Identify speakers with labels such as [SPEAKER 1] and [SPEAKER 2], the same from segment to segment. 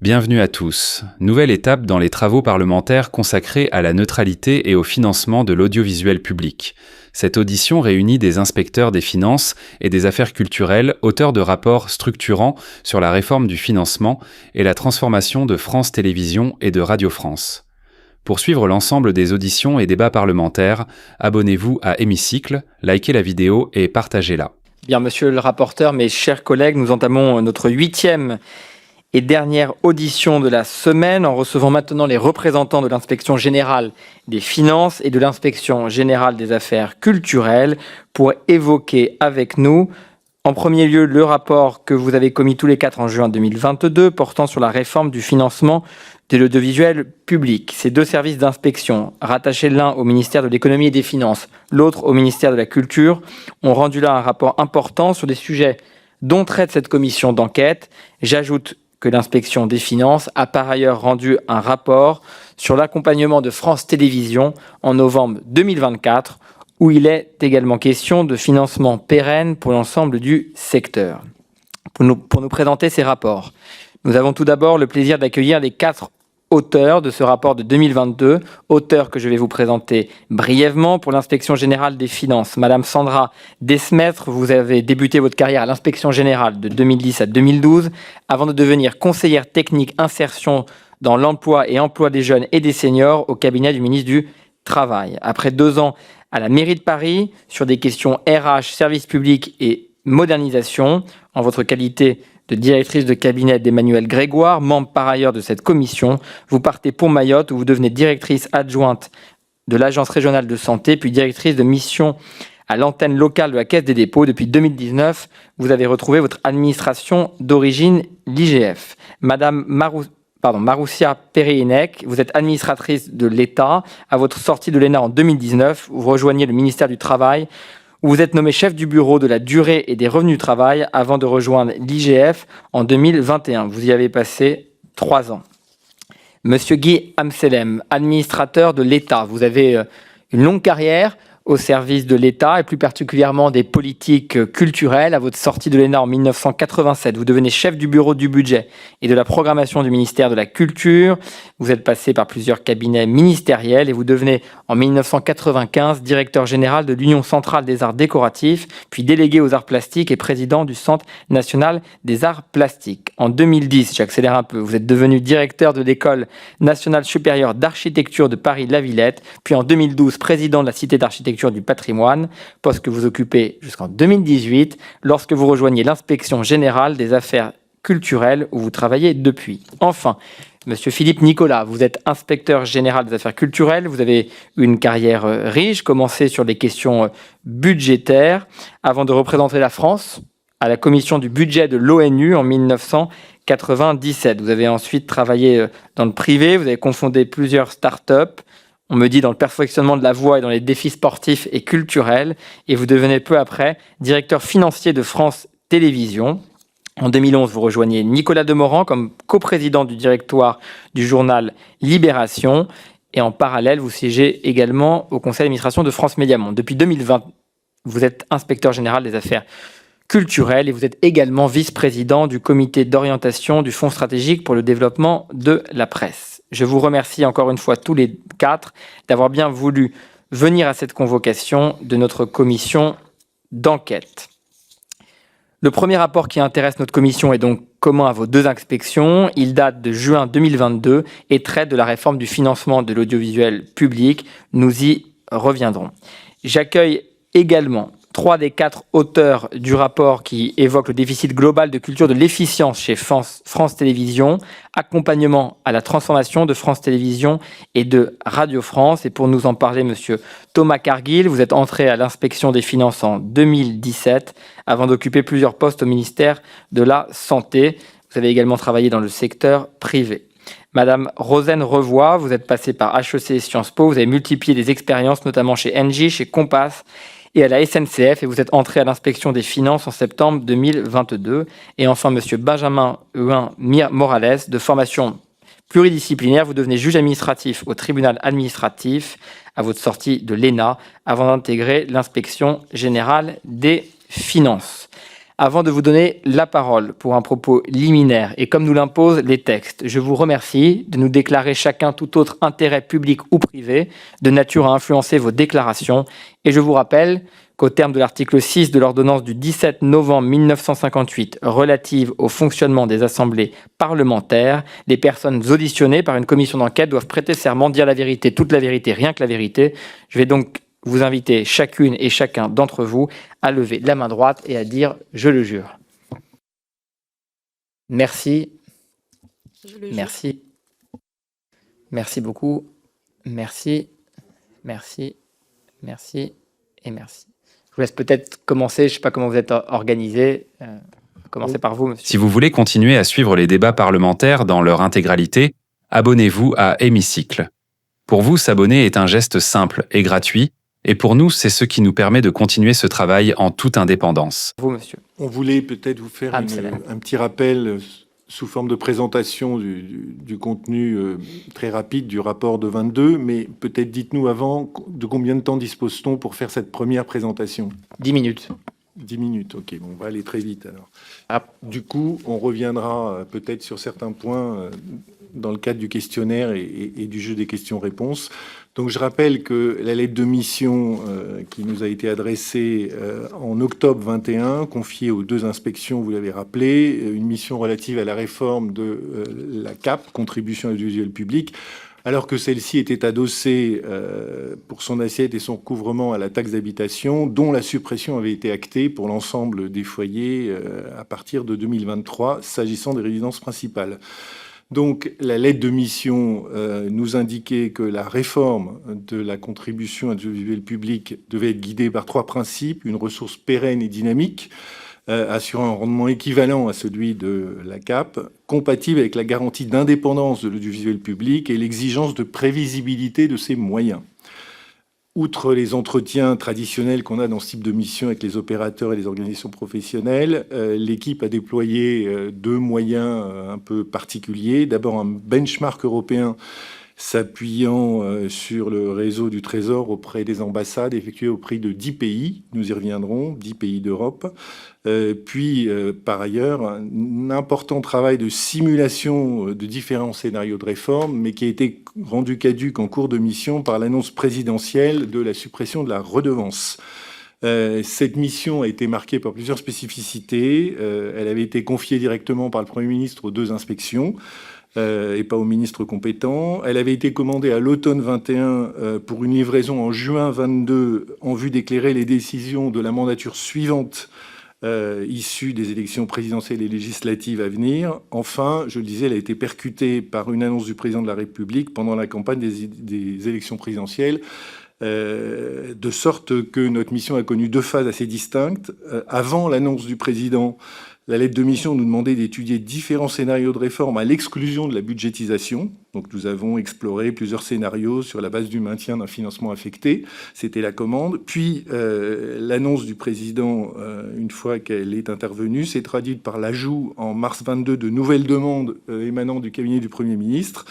[SPEAKER 1] Bienvenue à tous. Nouvelle étape dans les travaux parlementaires consacrés à la neutralité et au financement de l'audiovisuel public. Cette audition réunit des inspecteurs des finances et des affaires culturelles, auteurs de rapports structurants sur la réforme du financement et la transformation de France Télévisions et de Radio France. Pour suivre l'ensemble des auditions et débats parlementaires, abonnez-vous à Hémicycle, likez la vidéo et partagez-la.
[SPEAKER 2] Bien, monsieur le rapporteur, mes chers collègues, nous entamons notre 8e et dernière audition de la semaine en recevant maintenant les représentants de l'Inspection générale des finances et de l'Inspection générale des affaires culturelles pour évoquer avec nous, en premier lieu, le rapport que vous avez commis tous les 4 en juin 2022 portant sur la réforme du financement de l'audiovisuel public. Ces deux services d'inspection, rattachés l'un au ministère de l'économie et des finances, l'autre au ministère de la culture, ont rendu là un rapport important sur des sujets dont traite cette commission d'enquête. J'ajoute que l'inspection des finances a par ailleurs rendu un rapport sur l'accompagnement de France Télévisions en novembre 2024, où il est également question de financement pérenne pour l'ensemble du secteur. Pour nous présenter ces rapports, nous avons tout d'abord le plaisir d'accueillir les 4 auteurs de ce rapport de 2022, auteurs que je vais vous présenter brièvement. Pour l'Inspection générale des finances, Madame Sandra Desmaîtres, vous avez débuté votre carrière à l'Inspection générale de 2010 à 2012, avant de devenir conseillère technique insertion dans l'emploi et emploi des jeunes et des seniors au cabinet du ministre du Travail. Après 2 ans à la mairie de Paris, sur des questions RH, services publics et modernisation, en votre qualité de directrice de cabinet d'Emmanuel Grégoire, membre par ailleurs de cette commission, vous partez pour Mayotte où vous devenez directrice adjointe de l'Agence régionale de santé, puis directrice de mission à l'antenne locale de la Caisse des dépôts. Depuis 2019, vous avez retrouvé votre administration d'origine, l'IGF. Madame Maroussia Péréinec, vous êtes administratrice de l'État. À votre sortie de l'ENA en 2019, vous rejoignez le ministère du Travail, où vous êtes nommé chef du bureau de la durée et des revenus du travail avant de rejoindre l'IGF en 2021. Vous y avez passé 3 ans. Monsieur Guy Amselem, administrateur de l'État, vous avez une longue carrière au service de l'État et plus particulièrement des politiques culturelles. À votre sortie de l'ENA en 1987, vous devenez chef du bureau du budget et de la programmation du ministère de la Culture. Vous êtes passé par plusieurs cabinets ministériels et vous devenez en 1995 directeur général de l'Union centrale des arts décoratifs, puis délégué aux arts plastiques et président du Centre national des arts plastiques. En 2010, j'accélère un peu, vous êtes devenu directeur de l'École nationale supérieure d'architecture de Paris-La Villette, puis en 2012 président de la Cité d'architecture du patrimoine, poste que vous occupez jusqu'en 2018, lorsque vous rejoignez l'Inspection générale des affaires culturelles, où vous travaillez depuis. Enfin, Monsieur Philippe Nicolas, vous êtes inspecteur général des affaires culturelles, vous avez une carrière riche, commencé sur les questions budgétaires, avant de représenter la France à la commission du budget de l'ONU en 1997. Vous avez ensuite travaillé dans le privé, vous avez confondé plusieurs start-up, on me dit dans le perfectionnement de la voix et dans les défis sportifs et culturels, et vous devenez peu après directeur financier de France Télévisions. En 2011, vous rejoignez Nicolas Demorand comme coprésident du directoire du journal Libération, et en parallèle, vous siégez également au conseil d'administration de France Médias Monde. Depuis 2020, vous êtes inspecteur général des affaires culturelles et vous êtes également vice-président du comité d'orientation du Fonds stratégique pour le développement de la presse. Je vous remercie encore une fois tous les 4 d'avoir bien voulu venir à cette convocation de notre commission d'enquête. Le premier rapport qui intéresse notre commission est donc commun à vos 2 inspections. Il date de juin 2022 et traite de la réforme du financement de l'audiovisuel public. Nous y reviendrons. J'accueille également 3 des 4 auteurs du rapport qui évoquent le déficit global de culture de l'efficience chez France Télévisions, accompagnement à la transformation de France Télévisions et de Radio France. Et pour nous en parler, monsieur Thomas Cargill, vous êtes entré à l'inspection des finances en 2017 avant d'occuper plusieurs postes au ministère de la Santé. Vous avez également travaillé dans le secteur privé. Madame Rosane Revoy, vous êtes passée par HEC et Sciences Po, vous avez multiplié des expériences notamment chez Engie, chez Compass et à la SNCF, et vous êtes entré à l'inspection des finances en septembre 2022. Et enfin, monsieur Benjamin Morales, de formation pluridisciplinaire, vous devenez juge administratif au tribunal administratif à votre sortie de l'ENA, avant d'intégrer l'inspection générale des finances. Avant de vous donner la parole pour un propos liminaire, et comme nous l'imposent les textes, je vous remercie de nous déclarer chacun tout autre intérêt public ou privé de nature à influencer vos déclarations. Et je vous rappelle qu'au terme de l'article 6 de l'ordonnance du 17 novembre 1958 relative au fonctionnement des assemblées parlementaires, les personnes auditionnées par une commission d'enquête doivent prêter serment, dire la vérité, toute la vérité, rien que la vérité. Je vais donc vous inviter chacune et chacun d'entre vous à lever la main droite et à dire « je le jure ». Merci. Merci. Merci beaucoup. Merci. Merci. Merci. Et merci. Je vous laisse peut-être commencer. Je ne sais pas comment vous êtes organisé. Commencez par vous, monsieur.
[SPEAKER 1] Si vous voulez continuer à suivre les débats parlementaires dans leur intégralité, abonnez-vous à Hémicycle. Pour vous, s'abonner est un geste simple et gratuit, et pour nous, c'est ce qui nous permet de continuer ce travail en toute indépendance.
[SPEAKER 2] Vous, monsieur.
[SPEAKER 3] On voulait peut-être vous faire un petit rappel sous forme de présentation du contenu très rapide du rapport de 22, mais peut-être dites-nous avant de combien de temps dispose-t-on pour faire cette première présentation ?
[SPEAKER 2] 10 minutes.
[SPEAKER 3] 10 minutes, ok, bon, on va aller très vite alors.
[SPEAKER 2] Ah.
[SPEAKER 3] Du coup, on reviendra peut-être sur certains points dans le cadre du questionnaire et du jeu des questions-réponses. Donc je rappelle que la lettre de mission qui nous a été adressée en octobre 21, confiée aux 2 inspections, vous l'avez rappelé, une mission relative à la réforme de la CAP, Contribution à l'audiovisuel public, alors que celle-ci était adossée pour son assiette et son recouvrement à la taxe d'habitation, dont la suppression avait été actée pour l'ensemble des foyers à partir de 2023, s'agissant des résidences principales. Donc, la lettre de mission nous indiquait que la réforme de la contribution à l'audiovisuel public devait être guidée par 3 principes: une ressource pérenne et dynamique, assurant un rendement équivalent à celui de la CAP, compatible avec la garantie d'indépendance de l'audiovisuel public et l'exigence de prévisibilité de ses moyens. Outre les entretiens traditionnels qu'on a dans ce type de mission avec les opérateurs et les organisations professionnelles, l'équipe a déployé 2 moyens un peu particuliers. D'abord, un benchmark européen s'appuyant sur le réseau du Trésor auprès des ambassades, effectué au prix de 10 pays, nous y reviendrons, 10 pays d'Europe. Puis, par ailleurs, un important travail de simulation de différents scénarios de réforme, mais qui a été rendu caduc en cours de mission par l'annonce présidentielle de la suppression de la redevance. Cette mission a été marquée par plusieurs spécificités. Elle avait été confiée directement par le Premier ministre aux 2 inspections, et pas au ministre compétent. Elle avait été commandée à l'automne 21 pour une livraison en juin 22 en vue d'éclairer les décisions de la mandature suivante issue des élections présidentielles et législatives à venir. Enfin, je le disais, elle a été percutée par une annonce du président de la République pendant la campagne des élections présidentielles, de sorte que notre mission a connu 2 phases assez distinctes. Avant l'annonce du président, la lettre de mission nous demandait d'étudier différents scénarios de réforme à l'exclusion de la budgétisation. Donc nous avons exploré plusieurs scénarios sur la base du maintien d'un financement affecté. C'était la commande. Puis l'annonce du président, une fois qu'elle est intervenue, s'est traduite par l'ajout en mars 22 de nouvelles demandes émanant du cabinet du Premier ministre,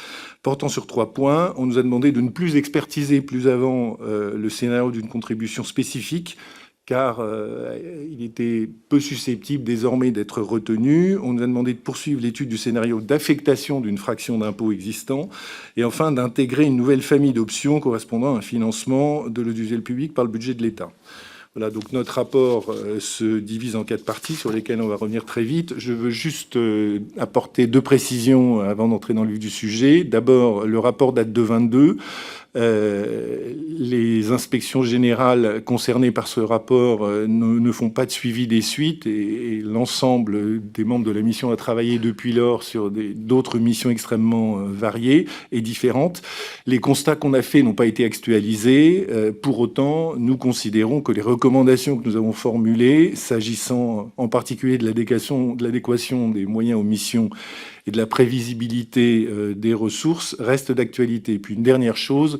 [SPEAKER 3] portant sur 3 points. On nous a demandé de ne plus expertiser plus avant le scénario d'une contribution spécifique, car il était peu susceptible désormais d'être retenu. On nous a demandé de poursuivre l'étude du scénario d'affectation d'une fraction d'impôt existant, et enfin d'intégrer une nouvelle famille d'options correspondant à un financement de l'audiovisuel public par le budget de l'État. Voilà, donc notre rapport se divise en 4 parties sur lesquelles on va revenir très vite. Je veux juste apporter 2 précisions avant d'entrer dans le vif du sujet. D'abord, le rapport date de 22. Les inspections générales concernées par ce rapport ne font pas de suivi des suites, et l'ensemble des membres de la mission a travaillé depuis lors sur d'autres missions extrêmement variées et différentes. Les constats qu'on a faits n'ont pas été actualisés. Pour autant, nous considérons que les recommandations que nous avons formulées, s'agissant en particulier de l'adéquation des moyens aux missions et de la prévisibilité des ressources, restent d'actualité. Et puis une dernière chose,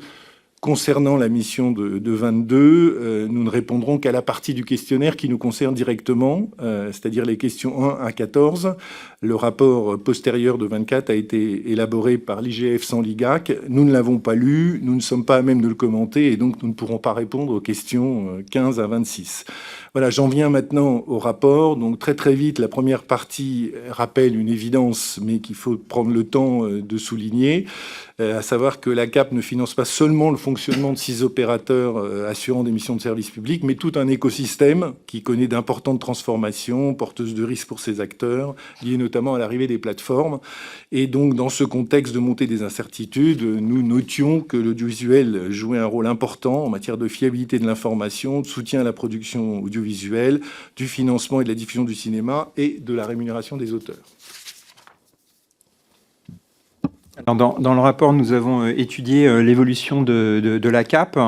[SPEAKER 3] concernant la mission de 22, nous ne répondrons qu'à la partie du questionnaire qui nous concerne directement, c'est-à-dire les questions 1 à 14. Le rapport postérieur de 24 a été élaboré par l'IGF sans l'IGAC. Nous ne l'avons pas lu, nous ne sommes pas à même de le commenter, et donc nous ne pourrons pas répondre aux questions 15 à 26. Voilà, j'en viens maintenant au rapport. Donc très très vite, la première partie rappelle une évidence, mais qu'il faut prendre le temps de souligner, à savoir que la CAP ne finance pas seulement le fonctionnement de 6 opérateurs assurant des missions de service public, mais tout un écosystème qui connaît d'importantes transformations, porteuses de risques pour ses acteurs, liées notamment à l'arrivée des plateformes. Et donc, dans ce contexte de montée des incertitudes, nous notions que l'audiovisuel jouait un rôle important en matière de fiabilité de l'information, de soutien à la production audiovisuelle, du financement et de la diffusion du cinéma et de la rémunération des auteurs.
[SPEAKER 4] Alors dans le rapport, nous avons étudié l'évolution de la CAP,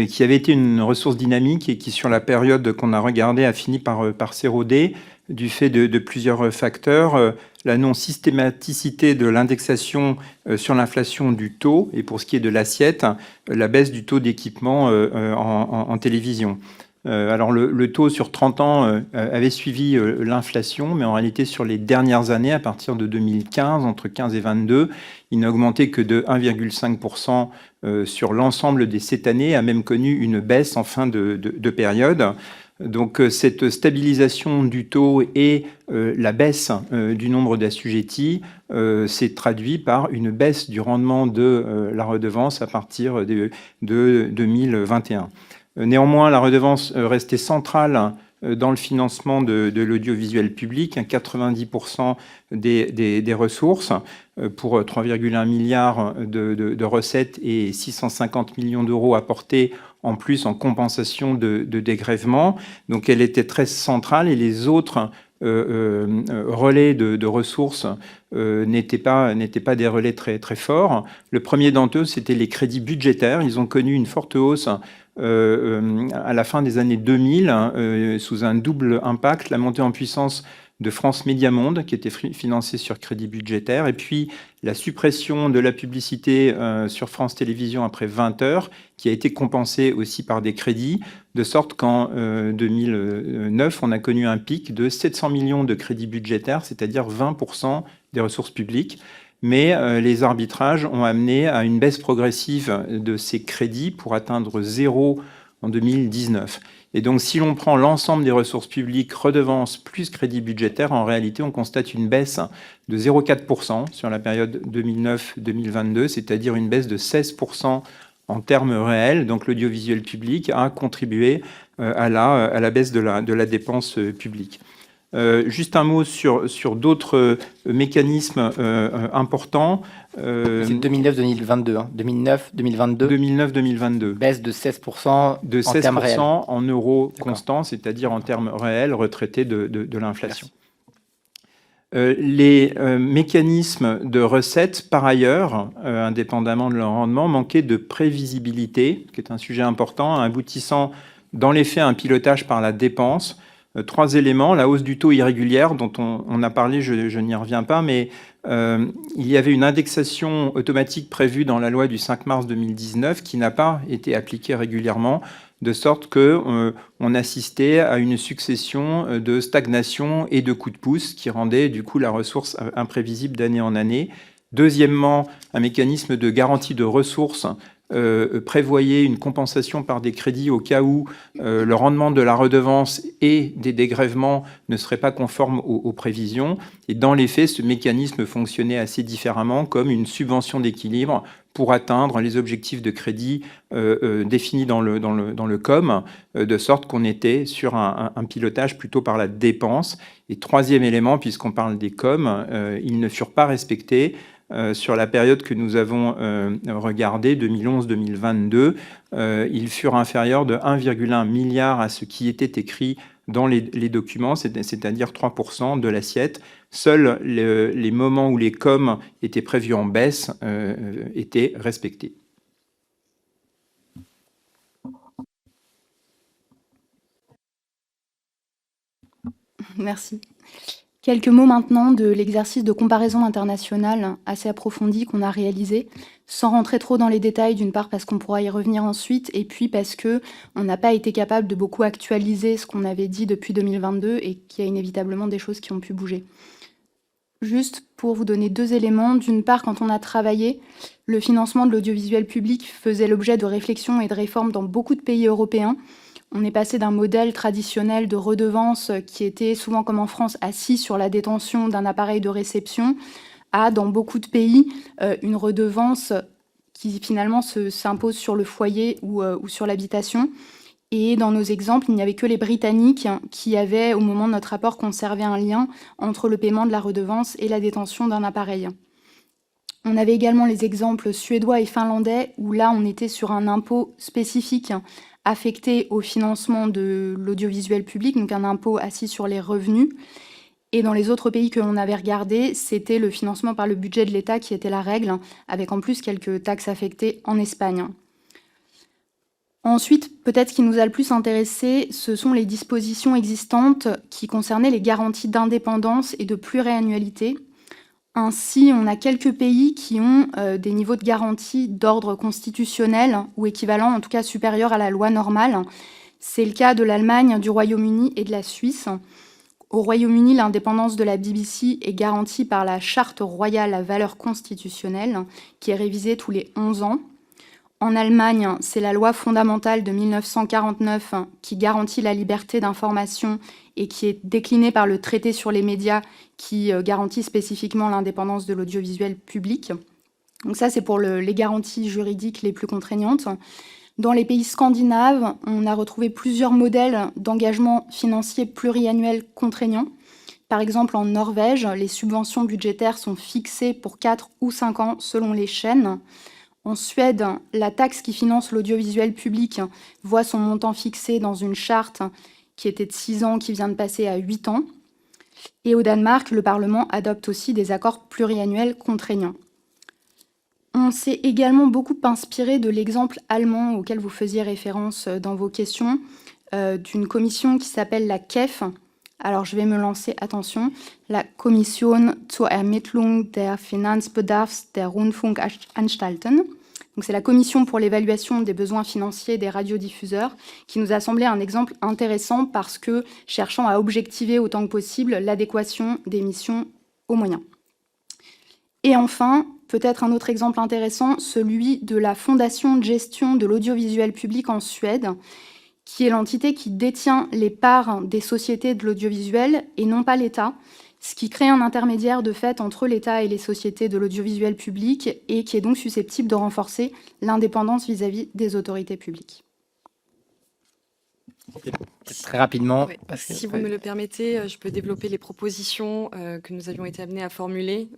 [SPEAKER 4] qui avait été une ressource dynamique et qui, sur la période qu'on a regardée, a fini par s'éroder du fait de plusieurs facteurs. La non-systématicité de l'indexation sur l'inflation du taux, et pour ce qui est de l'assiette, la baisse du taux d'équipement en télévision. Alors le taux sur 30 ans avait suivi l'inflation, mais en réalité sur les dernières années, à partir de 2015, entre 15 et 22, il n'a augmenté que de 1,5% sur l'ensemble des 7 années, a même connu une baisse en fin de période. Donc cette stabilisation du taux et la baisse du nombre d'assujettis s'est traduit par une baisse du rendement de la redevance à partir de 2021. Néanmoins, la redevance restait centrale dans le financement de l'audiovisuel public, 90% des ressources pour 3,1 milliards de recettes et 650 millions d'euros apportés en plus en compensation de dégrèvement. Donc elle était très centrale et les autres relais de ressources n'étaient pas des relais très, très forts. Le premier d'entre eux, c'était les crédits budgétaires. Ils ont connu une forte hausse à la fin des années 2000, sous un double impact, la montée en puissance de France Média Monde, qui était financée sur crédit budgétaire, et puis la suppression de la publicité sur France Télévisions après 20 heures, qui a été compensée aussi par des crédits, de sorte qu'en 2009, on a connu un pic de 700 millions de crédits budgétaires, c'est-à-dire 20% des ressources publiques. Mais les arbitrages ont amené à une baisse progressive de ces crédits pour atteindre 0 en 2019. Et donc, si l'on prend l'ensemble des ressources publiques, redevances plus crédits budgétaires, en réalité, on constate une baisse de 0,4% sur la période 2009-2022, c'est-à-dire une baisse de 16% en termes réels. Donc, l'audiovisuel public a contribué à la baisse de la dépense publique. Juste un mot sur d'autres mécanismes importants.
[SPEAKER 2] C'est 2009-2022. Hein. 2009-2022.
[SPEAKER 4] 2009-2022.
[SPEAKER 2] Baisse de 16%,
[SPEAKER 4] de 16%
[SPEAKER 2] en termes réels.
[SPEAKER 4] En euros constants, c'est-à-dire en termes réels retraités de l'inflation. Les mécanismes de recettes, par ailleurs, indépendamment de leur rendement, manquaient de prévisibilité, qui est un sujet important, aboutissant dans les faits à un pilotage par la dépense. 3 éléments, la hausse du taux irrégulière dont on a parlé, je n'y reviens pas, mais il y avait une indexation automatique prévue dans la loi du 5 mars 2019 qui n'a pas été appliquée régulièrement, de sorte qu'on assistait à une succession de stagnation et de coups de pouce qui rendaient du coup la ressource imprévisible d'année en année. Deuxièmement, un mécanisme de garantie de ressources prévoyait une compensation par des crédits au cas où le rendement de la redevance et des dégrèvements ne serait pas conforme aux prévisions. Et dans les faits, ce mécanisme fonctionnait assez différemment comme une subvention d'équilibre pour atteindre les objectifs de crédit définis dans le COM, de sorte qu'on était sur un pilotage plutôt par la dépense. Et troisième élément, puisqu'on parle des COM, ils ne furent pas respectés. Sur la période que nous avons regardée, 2011-2022, ils furent inférieurs de 1,1 milliard à ce qui était écrit dans les documents, c'est-à-dire 3% de l'assiette. Seuls les moments où les COM étaient prévus en baisse étaient respectés.
[SPEAKER 5] Merci. Quelques mots maintenant de l'exercice de comparaison internationale assez approfondi qu'on a réalisé, sans rentrer trop dans les détails, d'une part parce qu'on pourra y revenir ensuite, et puis parce qu'on n'a pas été capable de beaucoup actualiser ce qu'on avait dit depuis 2022 et qu'il y a inévitablement des choses qui ont pu bouger. Juste pour vous donner 2 éléments. D'une part, quand on a travaillé, le financement de l'audiovisuel public faisait l'objet de réflexions et de réformes dans beaucoup de pays européens. On est passé d'un modèle traditionnel de redevance qui était souvent, comme en France, assis sur la détention d'un appareil de réception à, dans beaucoup de pays, une redevance qui finalement s'impose sur le foyer ou sur l'habitation. Et dans nos exemples, il n'y avait que les Britanniques qui avaient, au moment de notre rapport, conservé un lien entre le paiement de la redevance et la détention d'un appareil. On avait également les exemples suédois et finlandais, où là, on était sur un impôt spécifique affecté au financement de l'audiovisuel public, donc un impôt assis sur les revenus. Et dans les autres pays que l'on avait regardés, c'était le financement par le budget de l'État qui était la règle, avec en plus quelques taxes affectées en Espagne. Ensuite, peut-être ce qui nous a le plus intéressé, ce sont les dispositions existantes qui concernaient les garanties d'indépendance et de pluriannualité. Ainsi, on a quelques pays qui ont des niveaux de garantie d'ordre constitutionnel ou équivalent, en tout cas supérieur à la loi normale. C'est le cas de l'Allemagne, du Royaume-Uni et de la Suisse. Au Royaume-Uni, l'indépendance de la BBC est garantie par la Charte royale à valeur constitutionnelle, qui est révisée tous les 11 ans. En Allemagne, c'est la loi fondamentale de 1949 qui garantit la liberté d'information et qui est déclinée par le traité sur les médias qui garantit spécifiquement l'indépendance de l'audiovisuel public. Donc ça, c'est pour les garanties juridiques les plus contraignantes. Dans les pays scandinaves, on a retrouvé plusieurs modèles d'engagement financier pluriannuel contraignants. Par exemple, en Norvège, les subventions budgétaires sont fixées pour 4 ou 5 ans selon les chaînes. En Suède, la taxe qui finance l'audiovisuel public voit son montant fixé dans une charte qui était de 6 ans, qui vient de passer à 8 ans. Et au Danemark, le Parlement adopte aussi des accords pluriannuels contraignants. On s'est également beaucoup inspiré de l'exemple allemand auquel vous faisiez référence dans vos questions, d'une commission qui s'appelle la KEF. Alors je vais me lancer, attention, la Kommission zur Ermittlung der Finanzbedarfs der Rundfunkanstalten. Donc c'est la commission pour l'évaluation des besoins financiers des radiodiffuseurs qui nous a semblé un exemple intéressant parce que cherchant à objectiver autant que possible l'adéquation des missions aux moyens. Et enfin, peut-être un autre exemple intéressant, celui de la Fondation de gestion de l'audiovisuel public en Suède, qui est l'entité qui détient les parts des sociétés de l'audiovisuel et non pas l'État, ce qui crée un intermédiaire de fait entre l'État et les sociétés de l'audiovisuel public et qui est donc susceptible de renforcer l'indépendance vis-à-vis des autorités publiques.
[SPEAKER 2] Très rapidement.
[SPEAKER 6] Ouais. Si vous me le permettez, je peux développer les propositions que nous avions été amenés à formuler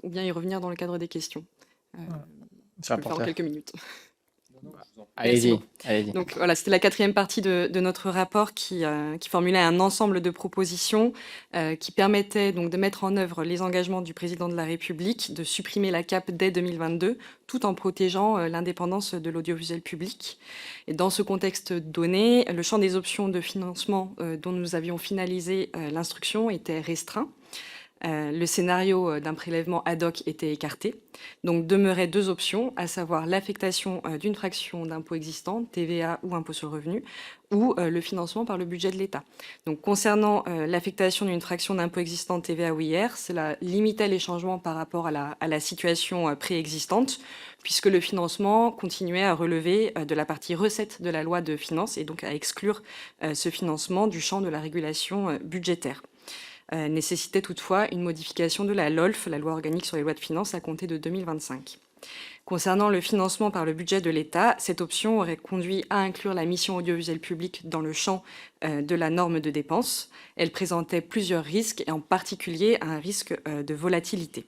[SPEAKER 6] ou bien y revenir dans le cadre des questions. Je peux le faire en quelques minutes.
[SPEAKER 2] Allez-y.
[SPEAKER 6] Donc voilà, c'était la 4e partie de notre rapport qui formulait un ensemble de propositions qui permettaient donc de mettre en œuvre les engagements du président de la République, de supprimer la CAP dès 2022, tout en protégeant l'indépendance de l'audiovisuel public. Et dans ce contexte donné, le champ des options de financement dont nous avions finalisé l'instruction était restreint. Le scénario d'un prélèvement ad hoc était écarté. Donc demeuraient 2 options, à savoir l'affectation d'une fraction d'impôt existant, TVA ou impôt sur le revenu, ou le financement par le budget de l'État. Donc concernant l'affectation d'une fraction d'impôt existant, TVA ou IR, cela limitait les changements par rapport à la situation préexistante, puisque le financement continuait à relever de la partie recette de la loi de finances et donc à exclure ce financement du champ de la régulation budgétaire. Nécessitait toutefois une modification de la LOLF, la loi organique sur les lois de finances, à compter de 2025. Concernant le financement par le budget de l'État, cette option aurait conduit à inclure la mission audiovisuelle publique dans le champ de la norme de dépenses. Elle présentait plusieurs risques, et en particulier un risque de volatilité.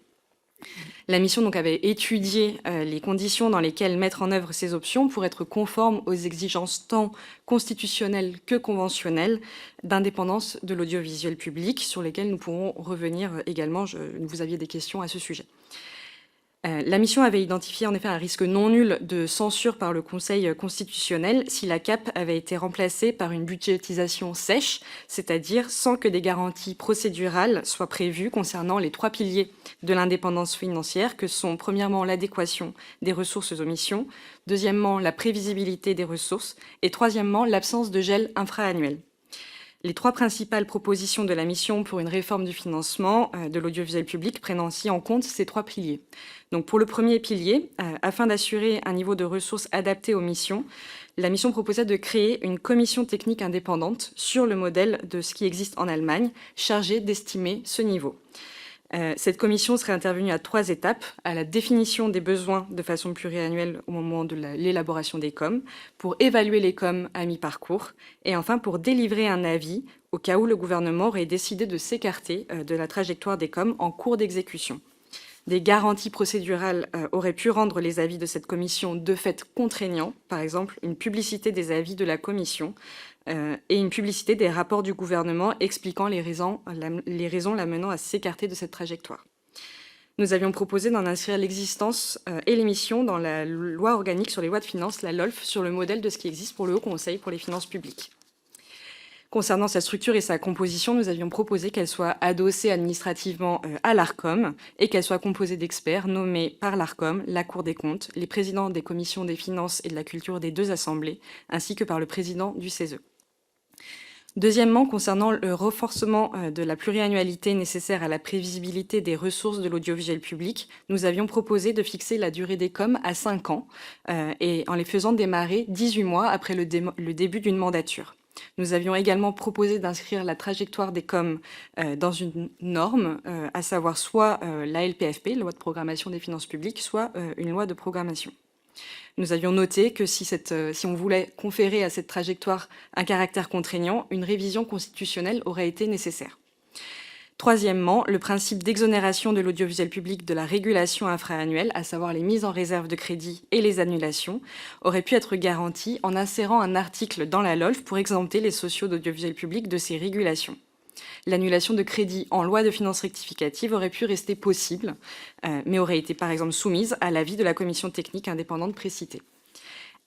[SPEAKER 6] La mission donc avait étudié les conditions dans lesquelles mettre en œuvre ces options pour être conforme aux exigences tant constitutionnelles que conventionnelles d'indépendance de l'audiovisuel public, sur lesquelles nous pourrons revenir également. Vous aviez des questions à ce sujet. La mission avait identifié en effet un risque non nul de censure par le Conseil constitutionnel si la CAP avait été remplacée par une budgétisation sèche, c'est-à-dire sans que des garanties procédurales soient prévues concernant les 3 piliers de l'indépendance financière, que sont premièrement l'adéquation des ressources aux missions, deuxièmement la prévisibilité des ressources et troisièmement l'absence de gel infra-annuel. Les 3 principales propositions de la mission pour une réforme du financement de l'audiovisuel public prennent ainsi en compte ces 3 piliers. Donc pour le premier pilier, afin d'assurer un niveau de ressources adapté aux missions, la mission proposait de créer une commission technique indépendante sur le modèle de ce qui existe en Allemagne, chargée d'estimer ce niveau. Cette commission serait intervenue à 3 étapes, à la définition des besoins de façon pluriannuelle au moment de l'élaboration des COM, pour évaluer les COM à mi-parcours, et enfin pour délivrer un avis au cas où le gouvernement aurait décidé de s'écarter de la trajectoire des COM en cours d'exécution. Des garanties procédurales auraient pu rendre les avis de cette commission de fait contraignants, par exemple une publicité des avis de la commission et une publicité des rapports du gouvernement expliquant les raisons l'amenant à s'écarter de cette trajectoire. Nous avions proposé d'en inscrire l'existence et l'émission dans la loi organique sur les lois de finances, la LOLF, sur le modèle de ce qui existe pour le Haut Conseil pour les finances publiques. Concernant sa structure et sa composition, nous avions proposé qu'elle soit adossée administrativement à l'ARCOM et qu'elle soit composée d'experts nommés par l'ARCOM, la Cour des comptes, les présidents des commissions des finances et de la culture des 2 assemblées, ainsi que par le président du CESE. Deuxièmement, concernant le renforcement de la pluriannualité nécessaire à la prévisibilité des ressources de l'audiovisuel public, nous avions proposé de fixer la durée des COM à 5 ans et en les faisant démarrer 18 mois après le début d'une mandature. Nous avions également proposé d'inscrire la trajectoire des COM dans une norme, à savoir soit la LPFP, la loi de programmation des finances publiques, soit une loi de programmation. Nous avions noté que si on voulait conférer à cette trajectoire un caractère contraignant, une révision constitutionnelle aurait été nécessaire. Troisièmement, le principe d'exonération de l'audiovisuel public de la régulation infra-annuelle, à savoir les mises en réserve de crédit et les annulations, aurait pu être garanti en insérant un article dans la LOLF pour exempter les sociaux d'audiovisuel public de ces régulations. L'annulation de crédit en loi de finances rectificative aurait pu rester possible, mais aurait été par exemple soumise à l'avis de la commission technique indépendante précitée.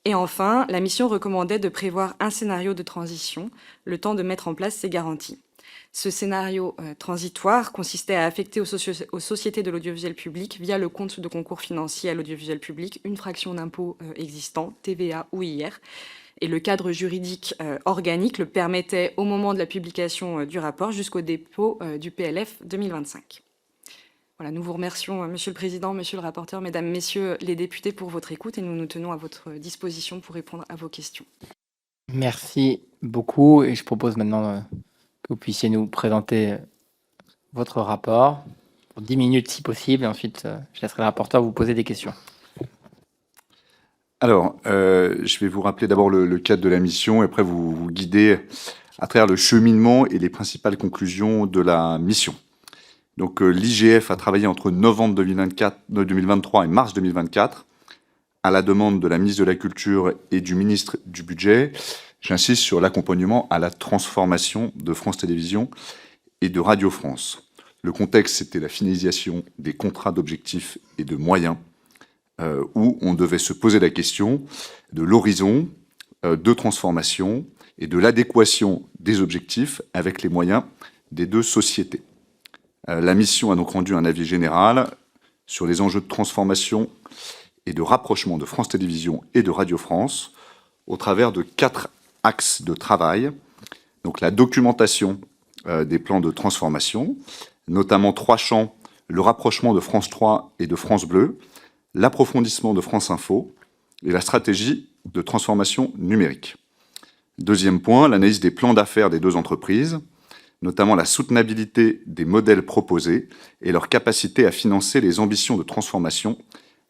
[SPEAKER 6] Et enfin, la mission recommandait de prévoir un scénario de transition, le temps de mettre en place ces garanties. Ce scénario transitoire consistait à affecter aux sociétés de l'audiovisuel public, via le compte de concours financier à l'audiovisuel public, une fraction d'impôt existant, TVA ou IR. Et le cadre juridique organique le permettait au moment de la publication du rapport jusqu'au dépôt du PLF 2025. Voilà, nous vous remercions, Monsieur le Président, Monsieur le rapporteur, Mesdames, Messieurs les députés, pour votre écoute et nous nous tenons à votre disposition pour répondre à vos questions.
[SPEAKER 2] Merci beaucoup et je propose maintenant que vous puissiez nous présenter votre rapport pour 10 minutes si possible et ensuite je laisserai le rapporteur vous poser des questions.
[SPEAKER 7] Alors, je vais vous rappeler d'abord le cadre de la mission et après vous guider à travers le cheminement et les principales conclusions de la mission. Donc, l'IGF a travaillé entre novembre 2023 et mars 2024 à la demande de la ministre de la Culture et du ministre du Budget. J'insiste sur l'accompagnement à la transformation de France Télévisions et de Radio France. Le contexte, c'était la finalisation des contrats d'objectifs et de moyens, où on devait se poser la question de l'horizon de transformation et de l'adéquation des objectifs avec les moyens des 2 sociétés. La mission a donc rendu un avis général sur les enjeux de transformation et de rapprochement de France Télévisions et de Radio France au travers de 4 axes de travail. Donc la documentation des plans de transformation, notamment 3 champs, le rapprochement de France 3 et de France Bleu, l'approfondissement de France Info et la stratégie de transformation numérique. Deuxième point, l'analyse des plans d'affaires des 2 entreprises, notamment la soutenabilité des modèles proposés et leur capacité à financer les ambitions de transformation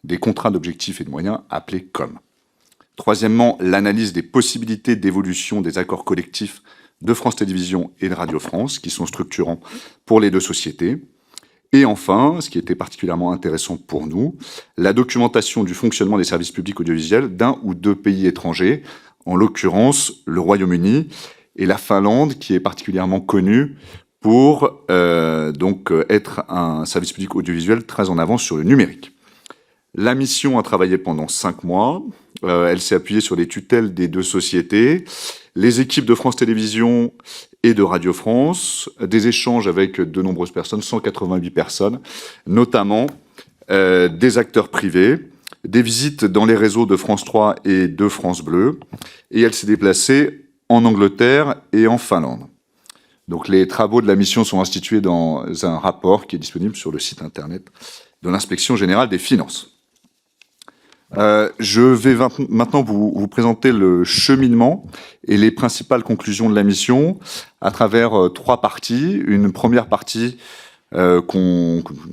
[SPEAKER 7] des contrats d'objectifs et de moyens appelés COM. Troisièmement, l'analyse des possibilités d'évolution des accords collectifs de France Télévisions et de Radio France, qui sont structurants pour les 2 sociétés. Et enfin, ce qui était particulièrement intéressant pour nous, la documentation du fonctionnement des services publics audiovisuels d'1 ou 2 pays étrangers, en l'occurrence le Royaume-Uni et la Finlande, qui est particulièrement connue pour être un service public audiovisuel très en avance sur le numérique. La mission a travaillé pendant 5 mois. Elle s'est appuyée sur les tutelles des 2 sociétés, les équipes de France Télévisions et de Radio France, des échanges avec de nombreuses personnes, 188 personnes, notamment des acteurs privés, des visites dans les réseaux de France 3 et de France Bleu, et elle s'est déplacée en Angleterre et en Finlande. Donc les travaux de la mission sont institués dans un rapport qui est disponible sur le site internet de l'Inspection générale des finances. Je vais maintenant vous présenter le cheminement et les principales conclusions de la mission à travers 3 parties. Une première partie,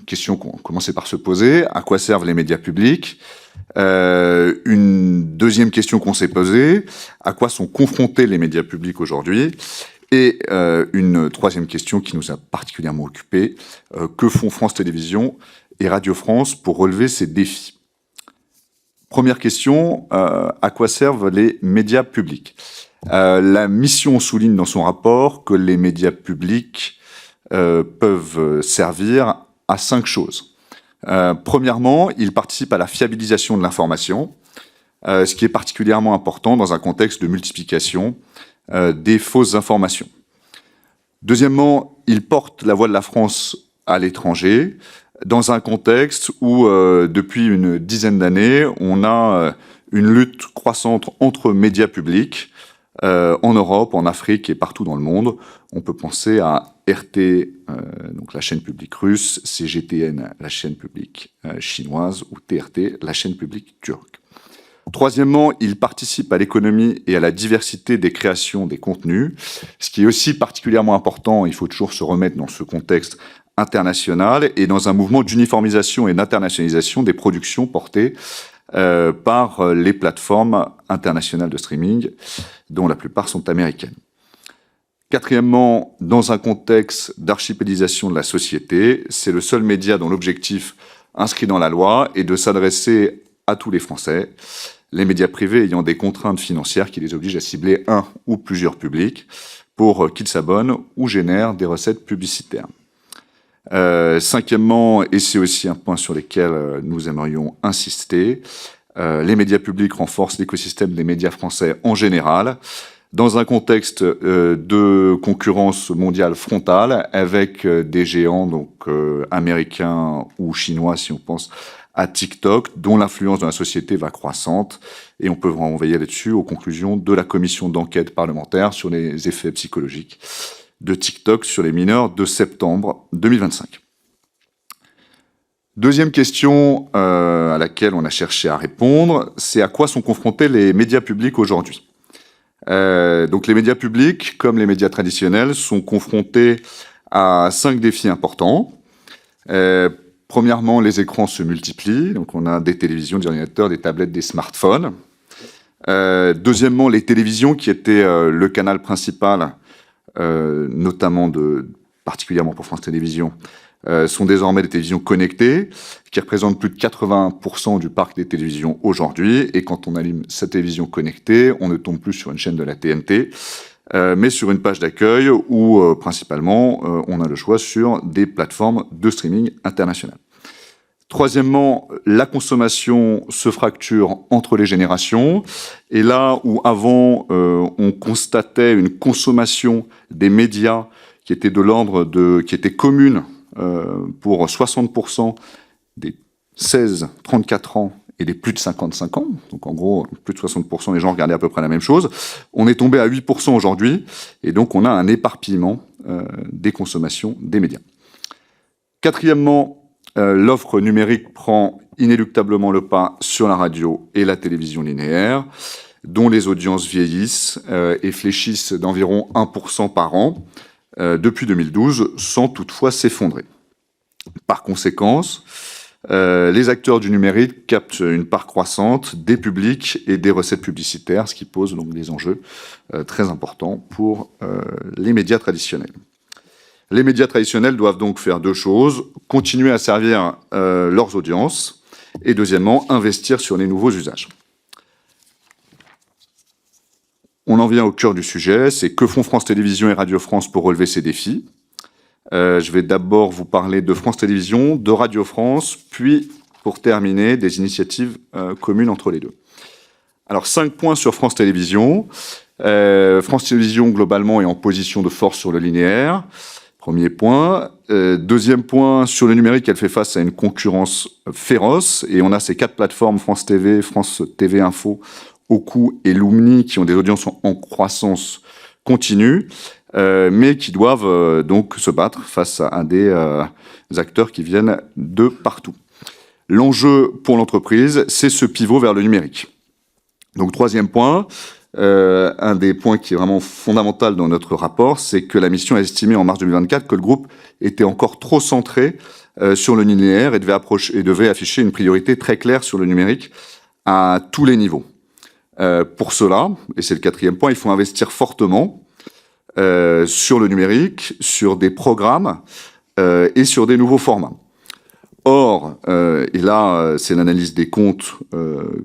[SPEAKER 7] question qu'on commençait par se poser, à quoi servent les médias publics? Une deuxième question qu'on s'est posée, à quoi sont confrontés les médias publics aujourd'hui? Et une troisième question qui nous a particulièrement occupés, que font France Télévisions et Radio France pour relever ces défis? Première question, à quoi servent les médias publics? La mission souligne dans son rapport que les médias publics peuvent servir à 5 choses. Premièrement, ils participent à la fiabilisation de l'information, ce qui est particulièrement important dans un contexte de multiplication des fausses informations. Deuxièmement, ils portent la voix de la France à l'étranger, dans un contexte où, depuis une dizaine d'années, on a une lutte croissante entre médias publics en Europe, en Afrique et partout dans le monde. On peut penser à RT, donc la chaîne publique russe, CGTN, la chaîne publique chinoise, ou TRT, la chaîne publique turque. Troisièmement, ils participent à l'économie et à la diversité des créations des contenus, ce qui est aussi particulièrement important, il faut toujours se remettre dans ce contexte international et dans un mouvement d'uniformisation et d'internationalisation des productions portées par les plateformes internationales de streaming, dont la plupart sont américaines. Quatrièmement, dans un contexte d'archipélisation de la société, c'est le seul média dont l'objectif inscrit dans la loi est de s'adresser à tous les Français, les médias privés ayant des contraintes financières qui les obligent à cibler un ou plusieurs publics pour qu'ils s'abonnent ou génèrent des recettes publicitaires. Cinquièmement, et c'est aussi un point sur lequel nous aimerions insister, les médias publics renforcent l'écosystème des médias français en général, dans un contexte de concurrence mondiale frontale avec des géants donc américains ou chinois, si on pense à TikTok, dont l'influence dans la société va croissante, et on peut renvoyer là-dessus aux conclusions de la commission d'enquête parlementaire sur les effets psychologiques de TikTok sur les mineurs de septembre 2025. Deuxième question à laquelle on a cherché à répondre, c'est à quoi sont confrontés les médias publics aujourd'hui. Donc les médias publics, comme les médias traditionnels, sont confrontés à 5 défis importants. Premièrement, les écrans se multiplient, donc on a des télévisions, des ordinateurs, des tablettes, des smartphones. Deuxièmement, les télévisions, qui étaient le canal principal, notamment particulièrement pour France Télévisions, sont désormais des télévisions connectées, qui représentent plus de 80% du parc des télévisions aujourd'hui. Et quand on allume sa télévision connectée, on ne tombe plus sur une chaîne de la TNT, mais sur une page d'accueil où, principalement, on a le choix sur des plateformes de streaming internationales. Troisièmement, la consommation se fracture entre les générations. Et là où avant, on constatait une consommation des médias qui était de l'ordre qui était commune pour 60% des 16-34 ans et des plus de 55 ans. Donc en gros, plus de 60% des gens regardaient à peu près la même chose. On est tombé à 8% aujourd'hui. Et donc on a un éparpillement des consommations des médias. Quatrièmement, l'offre numérique prend inéluctablement le pas sur la radio et la télévision linéaire, dont les audiences vieillissent et fléchissent d'environ 1% par an depuis 2012, sans toutefois s'effondrer. Par conséquent, les acteurs du numérique captent une part croissante des publics et des recettes publicitaires, ce qui pose donc des enjeux très importants pour les médias traditionnels. Les médias traditionnels doivent donc faire 2 choses, continuer à servir leurs audiences et deuxièmement, investir sur les nouveaux usages. On en vient au cœur du sujet, c'est que font France Télévisions et Radio France pour relever ces défis. Je vais d'abord vous parler de France Télévisions, de Radio France, puis, pour terminer, des initiatives communes entre les deux. Alors, 5 points sur France Télévisions. France Télévisions, globalement, est en position de force sur le linéaire. Premier point. Deuxième point, sur le numérique, elle fait face à une concurrence féroce. Et on a ces 4 plateformes, France TV, France TV Info, Oku et Lumni, qui ont des audiences en croissance continue, mais qui doivent donc se battre face à des acteurs qui viennent de partout. L'enjeu pour l'entreprise, c'est ce pivot vers le numérique. Donc, troisième point, un des points qui est vraiment fondamental dans notre rapport, c'est que la mission a estimé en mars 2024 que le groupe était encore trop centré sur le linéaire et devait afficher une priorité très claire sur le numérique à tous les niveaux. Pour cela, et c'est le quatrième point, il faut investir fortement sur le numérique, sur des programmes et sur des nouveaux formats. Or, et là, c'est l'analyse des comptes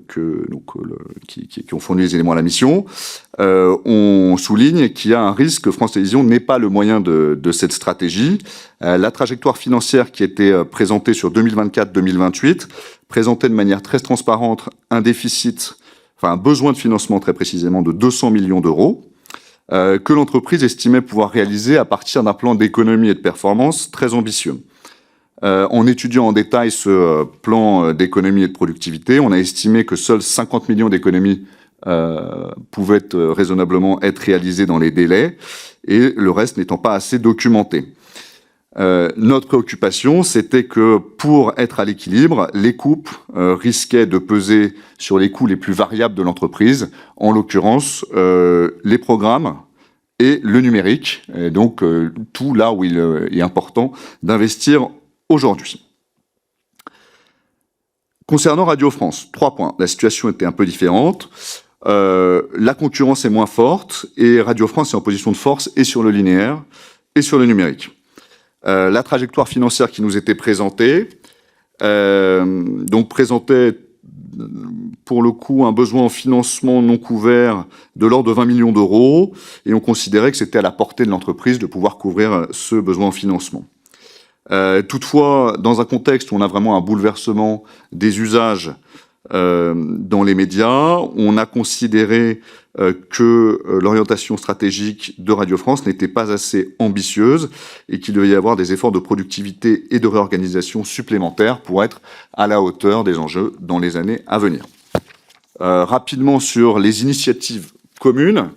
[SPEAKER 7] qui ont fourni les éléments à la mission, on souligne qu'il y a un risque que France Télévisions n'ait pas le moyen de cette stratégie. La trajectoire financière qui était présentée sur 2024-2028 présentait de manière très transparente un déficit, enfin un besoin de financement très précisément de 200 millions d'euros, que l'entreprise estimait pouvoir réaliser à partir d'un plan d'économie et de performance très ambitieux. En étudiant en détail ce plan d'économie et de productivité, on a estimé que seuls 50 millions d'économies pouvaient raisonnablement être réalisés dans les délais, et le reste n'étant pas assez documenté. Notre préoccupation, c'était que pour être à l'équilibre, les coupes risquaient de peser sur les coûts les plus variables de l'entreprise, en l'occurrence les programmes et le numérique, et donc tout là où il est important d'investir aujourd'hui. Concernant Radio France, 3 points. La situation était un peu différente. La concurrence est moins forte et Radio France est en position de force et sur le linéaire et sur le numérique. La trajectoire financière qui nous était présentée présentait pour le coup un besoin en financement non couvert de l'ordre de 20 millions d'euros, et on considérait que c'était à la portée de l'entreprise de pouvoir couvrir ce besoin en financement. Toutefois, dans un contexte où on a vraiment un bouleversement des usages dans les médias, on a considéré que l'orientation stratégique de Radio France n'était pas assez ambitieuse et qu'il devait y avoir des efforts de productivité et de réorganisation supplémentaires pour être à la hauteur des enjeux dans les années à venir. Rapidement sur les initiatives communes,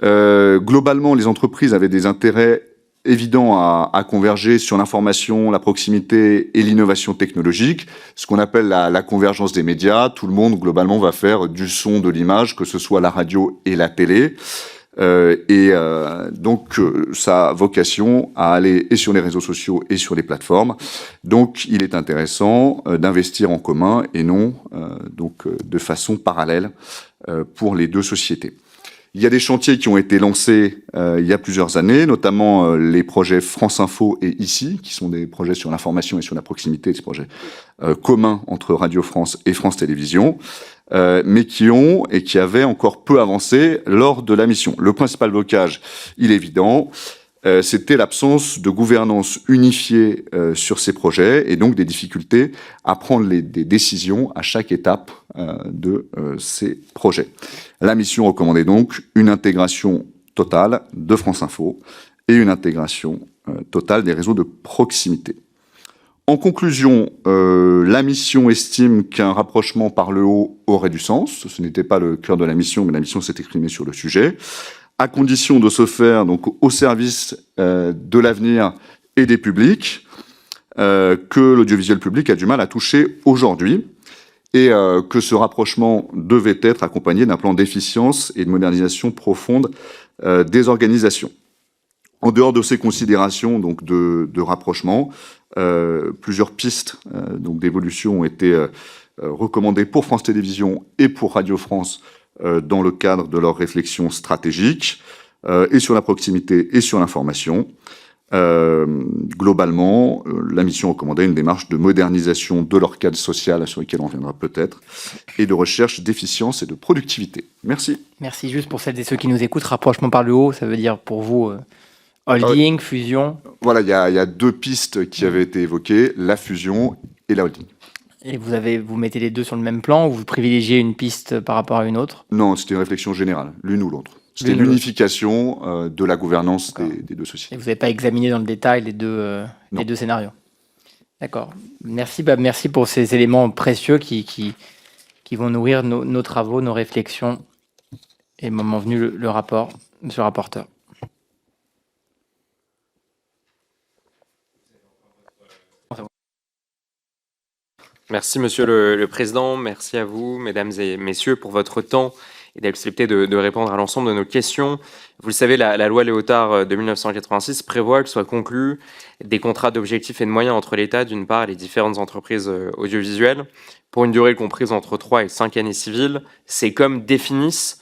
[SPEAKER 7] globalement, les entreprises avaient des intérêts évident à converger sur l'information, la proximité et l'innovation technologique, ce qu'on appelle la convergence des médias. Tout le monde, globalement, va faire du son, de l'image, que ce soit la radio et la télé. Donc, ça a vocation à aller et sur les réseaux sociaux et sur les plateformes. Donc, il est intéressant d'investir en commun et non de façon parallèle pour les deux sociétés. Il y a des chantiers qui ont été lancés il y a plusieurs années, notamment les projets France Info et ICI, qui sont des projets sur l'information et sur la proximité, des projets communs entre Radio France et France Télévisions, mais qui avaient encore peu avancé lors de la mission. Le principal blocage, il est évident, c'était l'absence de gouvernance unifiée sur ces projets et donc des difficultés à prendre des décisions à chaque étape de ces projets. La mission recommandait donc une intégration totale de France Info et une intégration totale des réseaux de proximité. En conclusion, la mission estime qu'un rapprochement par le haut aurait du sens. Ce n'était pas le cœur de la mission, mais la mission s'est exprimée sur le sujet, à condition de se faire donc au service de l'avenir et des publics que l'audiovisuel public a du mal à toucher aujourd'hui, et que ce rapprochement devait être accompagné d'un plan d'efficience et de modernisation profonde des organisations. En dehors de ces considérations donc de rapprochement, plusieurs pistes d'évolution ont été recommandées pour France Télévisions et pour Radio France dans le cadre de leur réflexion stratégique, et sur la proximité et sur l'information. Globalement, la mission recommandait une démarche de modernisation de leur cadre social, sur lequel on reviendra peut-être, et de recherche d'efficience et de productivité. Merci.
[SPEAKER 2] Merci. Juste pour celles et ceux qui nous écoutent, rapprochement par le haut, ça veut dire pour vous holding, fusion?
[SPEAKER 7] Voilà, il y a 2 pistes qui avaient été évoquées, la fusion et la holding.
[SPEAKER 2] Et vous mettez les deux sur le même plan ou vous privilégiez une piste par rapport à une autre?
[SPEAKER 7] Non, c'était une réflexion générale, l'une ou l'autre. C'était l'unification de la gouvernance des deux sociétés.
[SPEAKER 2] Et vous n'avez pas examiné dans le détail les deux scénarios? D'accord. Merci, merci pour ces éléments précieux qui vont nourrir nos travaux, nos réflexions. Et moment venu, le rapport, monsieur le rapporteur.
[SPEAKER 8] Merci Monsieur le Président, merci à vous, Mesdames et Messieurs, pour votre temps et d'accepter de répondre à l'ensemble de nos questions. Vous le savez, la loi Léotard de 1986 prévoit que soient conclus des contrats d'objectifs et de moyens entre l'État, d'une part, et les différentes entreprises audiovisuelles, pour une durée comprise entre 3 et 5 années civiles. Ces COM définissent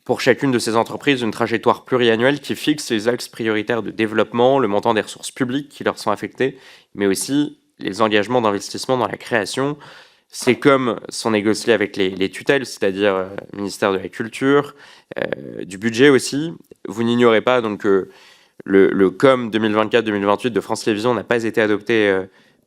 [SPEAKER 8] pour chacune de ces entreprises une trajectoire pluriannuelle qui fixe les axes prioritaires de développement, le montant des ressources publiques qui leur sont affectées, mais aussi les engagements d'investissement dans la création. Ces COM sont négociés avec les tutelles, c'est-à-dire le ministère de la Culture, du budget aussi. Vous n'ignorez pas donc que le COM 2024-2028 de France Télévisions n'a pas été adopté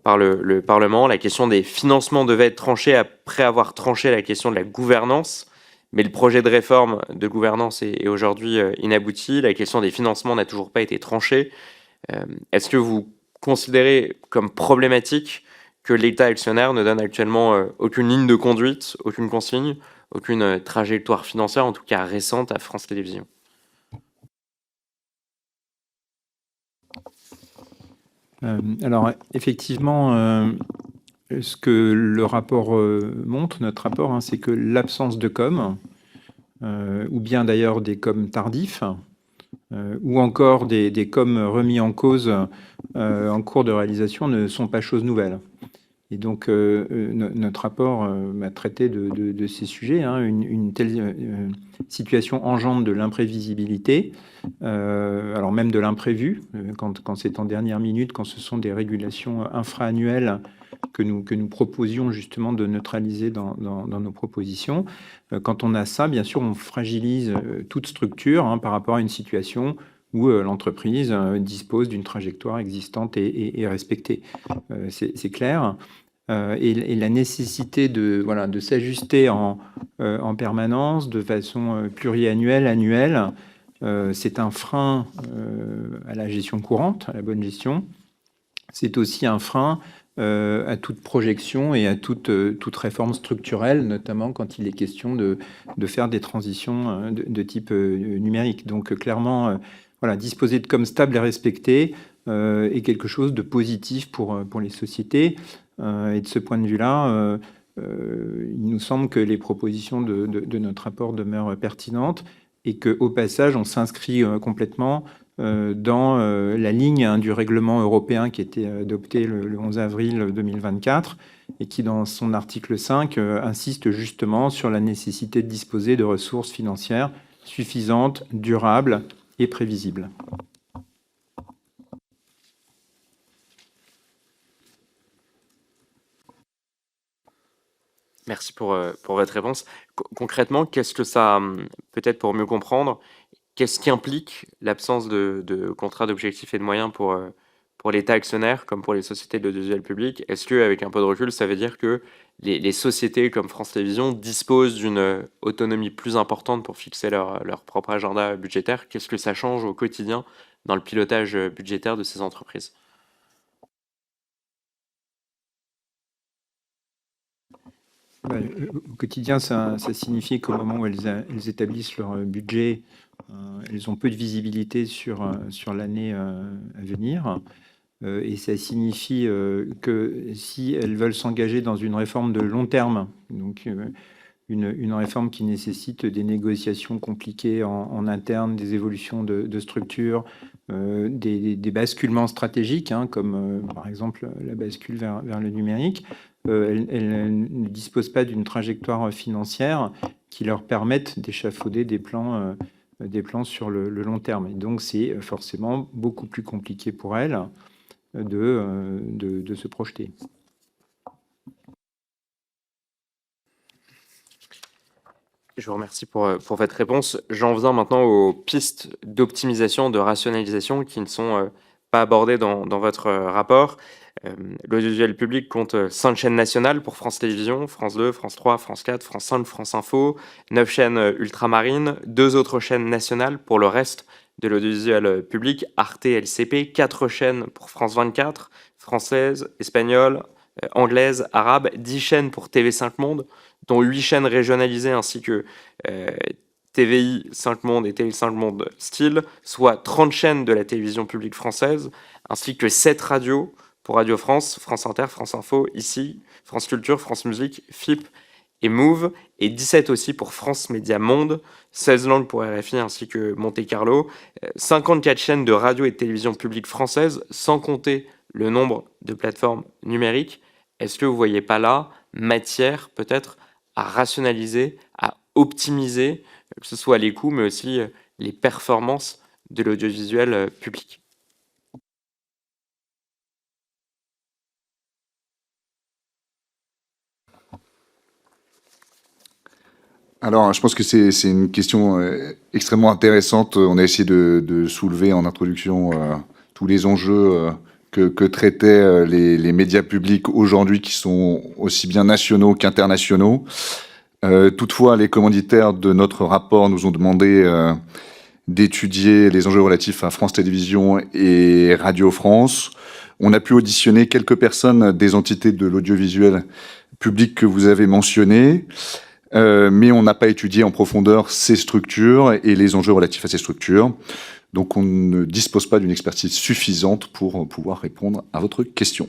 [SPEAKER 8] par le Parlement. La question des financements devait être tranchée après avoir tranché la question de la gouvernance. Mais le projet de réforme de gouvernance est aujourd'hui inabouti. La question des financements n'a toujours pas été tranchée. Est-ce que vous considérez comme problématique que l'État actionnaire ne donne actuellement aucune ligne de conduite, aucune consigne, aucune trajectoire financière, en tout cas récente, à France Télévisions?
[SPEAKER 4] Alors, effectivement, ce que le rapport montre, notre rapport, c'est que l'absence de com, ou bien d'ailleurs des com tardifs, ou encore des com remis en cause en cours de réalisation ne sont pas choses nouvelles. Et donc, notre rapport m'a traité de ces sujets. Une telle situation engendre de l'imprévisibilité, alors même de l'imprévu, quand c'est en dernière minute, quand ce sont des régulations infra-annuelles que nous proposions justement de neutraliser dans nos propositions. Quand on a ça, bien sûr, on fragilise toute structure par rapport à une situation où l'entreprise dispose d'une trajectoire existante et respectée. C'est clair. Et la nécessité de s'ajuster en permanence, de façon pluriannuelle, annuelle, c'est un frein à la gestion courante, à la bonne gestion. C'est aussi un frein à toute projection et à toute réforme structurelle, notamment quand il est question de faire des transitions de type numérique. Donc clairement, disposer de com stable et respecté est quelque chose de positif pour les sociétés. Et de ce point de vue-là, il nous semble que les propositions de notre rapport demeurent pertinentes et qu'au passage, on s'inscrit complètement dans la ligne du règlement européen qui a été adopté le 11 avril 2024 et qui, dans son article 5, insiste justement sur la nécessité de disposer de ressources financières suffisantes, durables et prévisibles.
[SPEAKER 8] Merci pour votre réponse. Concrètement, qu'est-ce que ça, peut-être pour mieux comprendre, qu'est-ce qui implique l'absence de contrat d'objectifs et de moyens pour l'État actionnaire comme pour les sociétés de l'audiovisuel public? Est-ce qu'avec un peu de recul, ça veut dire que les sociétés comme France Télévisions disposent d'une autonomie plus importante pour fixer leur propre agenda budgétaire? Qu'est-ce que ça change au quotidien dans le pilotage budgétaire de ces entreprises?
[SPEAKER 4] Au quotidien, ça signifie qu'au moment où elles établissent leur budget, elles ont peu de visibilité sur l'année à venir. Et ça signifie que si elles veulent s'engager dans une réforme de long terme, donc une réforme qui nécessite des négociations compliquées en interne, des évolutions de structure, des basculements stratégiques, comme par exemple la bascule vers le numérique, elles ne disposent pas d'une trajectoire financière qui leur permette d'échafauder des plans sur le long terme. Et donc c'est forcément beaucoup plus compliqué pour elles de se projeter.
[SPEAKER 8] Je vous remercie pour votre réponse. J'en viens maintenant aux pistes d'optimisation, de rationalisation qui ne sont pas abordées dans votre rapport. L'audiovisuel public compte 5 chaînes nationales pour France Télévisions, France 2, France 3, France 4, France 5, France Info, 9 chaînes ultramarines, 2 autres chaînes nationales pour le reste de l'audiovisuel public, Arte, LCP, 4 chaînes pour France 24, française, espagnole, anglaise, arabe, 10 chaînes pour TV5 Monde, dont 8 chaînes régionalisées ainsi que TVI 5 Monde et TV5 Monde Style, soit 30 chaînes de la télévision publique française, ainsi que 7 radios pour Radio France, France Inter, France Info, ici, France Culture, France Musique, FIP et Move, et 17 aussi pour France Média Monde, 16 langues pour RFI ainsi que Monte Carlo, 54 chaînes de radio et de télévision publique françaises, sans compter le nombre de plateformes numériques. Est-ce que vous ne voyez pas là matière peut-être à rationaliser, à optimiser, que ce soit les coûts mais aussi les performances de l'audiovisuel public?
[SPEAKER 7] Alors, je pense que c'est une question extrêmement intéressante. On a essayé de soulever en introduction tous les enjeux que traitaient les médias publics aujourd'hui, qui sont aussi bien nationaux qu'internationaux. Toutefois, les commanditaires de notre rapport nous ont demandé d'étudier les enjeux relatifs à France Télévisions et Radio France. On a pu auditionner quelques personnes des entités de l'audiovisuel public que vous avez mentionnées. Mais on n'a pas étudié en profondeur ces structures et les enjeux relatifs à ces structures. Donc on ne dispose pas d'une expertise suffisante pour pouvoir répondre à votre question.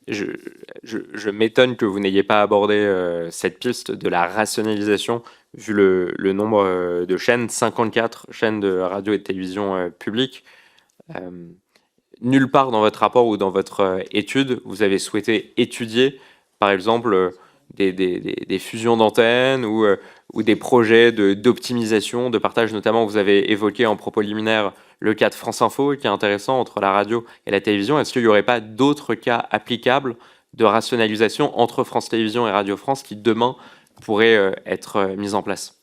[SPEAKER 8] Je m'étonne que vous n'ayez pas abordé cette piste de la rationalisation, vu le nombre de chaînes, 54 chaînes de radio et de télévision publiques. Nulle part dans votre rapport ou dans votre étude, vous avez souhaité étudier, par exemple, des fusions d'antennes ou des projets d'optimisation, de partage. Notamment, vous avez évoqué en propos liminaire le cas de France Info, qui est intéressant, entre la radio et la télévision. Est-ce qu'il n'y aurait pas d'autres cas applicables de rationalisation entre France Télévisions et Radio France qui, demain, pourraient être mis en place ?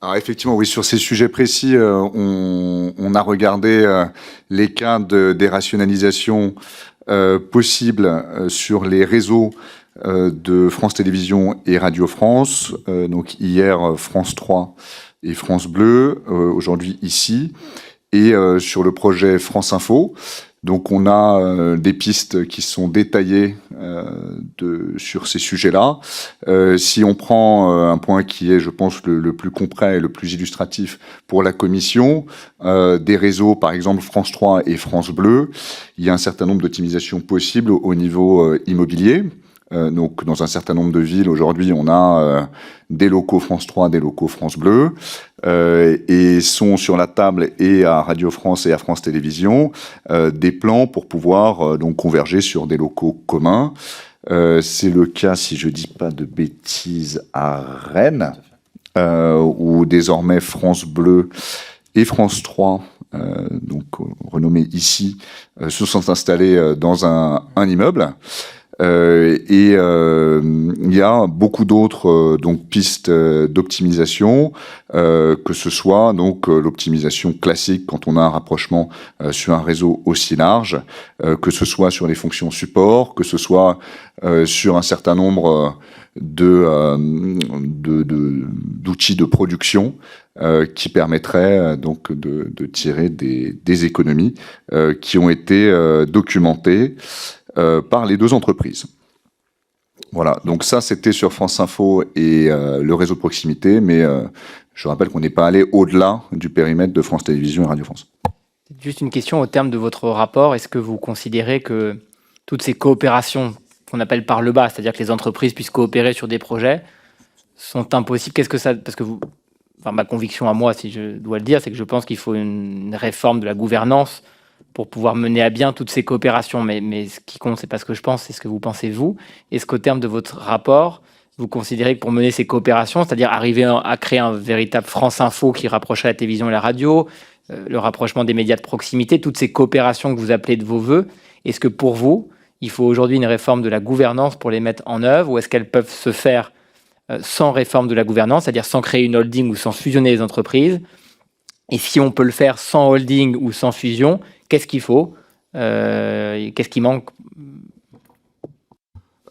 [SPEAKER 7] Alors effectivement, oui, sur ces sujets précis, on a regardé les cas des rationalisations possibles sur les réseaux de France Télévisions et Radio France. Donc hier, France 3 et France Bleu, aujourd'hui ici, et sur le projet France Info. Donc on a des pistes qui sont détaillées sur ces sujets-là. Si on prend un point qui est, je pense, le plus concret et le plus illustratif pour la commission, des réseaux, par exemple France 3 et France Bleu, il y a un certain nombre d'optimisations possibles au niveau immobilier. Donc, dans un certain nombre de villes, aujourd'hui, on a des locaux France 3, des locaux France Bleu, et sont sur la table et à Radio France et à France Télévisions des plans pour pouvoir donc converger sur des locaux communs. C'est le cas, si je dis pas de bêtises, à Rennes, où désormais France Bleu et France 3, donc renommés ici, se sont installés dans un immeuble. Et il y a beaucoup d'autres donc pistes d'optimisation, que ce soit donc l'optimisation classique quand on a un rapprochement sur un réseau aussi large, que ce soit sur les fonctions support, que ce soit sur un certain nombre d'outils de production qui permettraient donc de tirer des économies qui ont été documentées par les deux entreprises. Voilà, donc ça c'était sur France Info et le réseau de proximité, mais je rappelle qu'on n'est pas allé au-delà du périmètre de France Télévisions et Radio France.
[SPEAKER 2] Juste une question au terme de votre rapport, est-ce que vous considérez que toutes ces coopérations qu'on appelle par le bas, c'est-à-dire que les entreprises puissent coopérer sur des projets, sont impossibles? Qu'est-ce que ça... Parce que vous... Enfin, ma conviction à moi, si je dois le dire, c'est que je pense qu'il faut une réforme de la gouvernance pour pouvoir mener à bien toutes ces coopérations. Mais ce qui compte, c'est pas ce que je pense, c'est ce que vous pensez vous. Est-ce qu'au terme de votre rapport, vous considérez que pour mener ces coopérations, c'est-à-dire arriver à créer un véritable France Info qui rapprocherait la télévision et la radio, le rapprochement des médias de proximité, toutes ces coopérations que vous appelez de vos voeux, est-ce que pour vous, il faut aujourd'hui une réforme de la gouvernance pour les mettre en œuvre, ou est-ce qu'elles peuvent se faire sans réforme de la gouvernance, c'est-à-dire sans créer une holding ou sans fusionner les entreprises? Et si on peut le faire sans holding ou sans fusion, qu'est-ce qu'il faut? Qu'est-ce qui manque?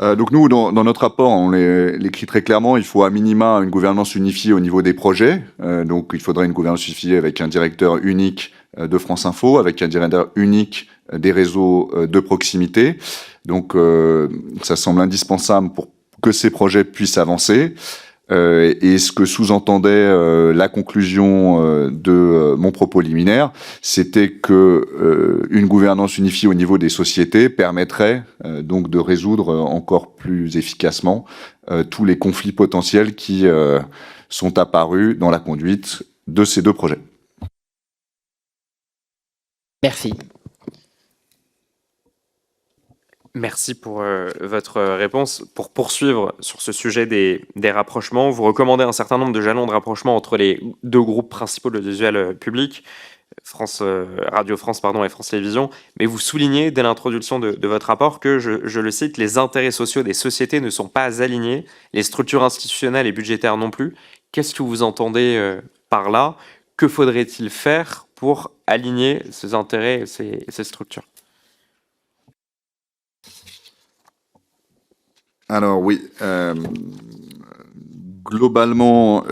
[SPEAKER 7] Donc nous, dans notre rapport, on l'écrit très clairement, il faut à minima une gouvernance unifiée au niveau des projets. Donc il faudrait une gouvernance unifiée avec un directeur unique de France Info, avec un directeur unique des réseaux de proximité. Donc ça semble indispensable pour que ces projets puissent avancer. Et ce que sous-entendait la conclusion de mon propos liminaire, c'était que une gouvernance unifiée au niveau des sociétés permettrait donc de résoudre encore plus efficacement tous les conflits potentiels qui sont apparus dans la conduite de ces deux projets.
[SPEAKER 2] Merci.
[SPEAKER 8] Merci pour votre réponse. Pour poursuivre sur ce sujet des rapprochements, vous recommandez un certain nombre de jalons de rapprochement entre les deux groupes principaux de l'audiovisuel public, Radio France et France Télévisions, mais vous soulignez dès l'introduction de votre rapport que, je le cite, les intérêts sociaux des sociétés ne sont pas alignés, les structures institutionnelles et budgétaires non plus. Qu'est-ce que vous entendez par là? Que faudrait-il faire pour aligner ces intérêts et ces structures?
[SPEAKER 7] Alors oui, globalement,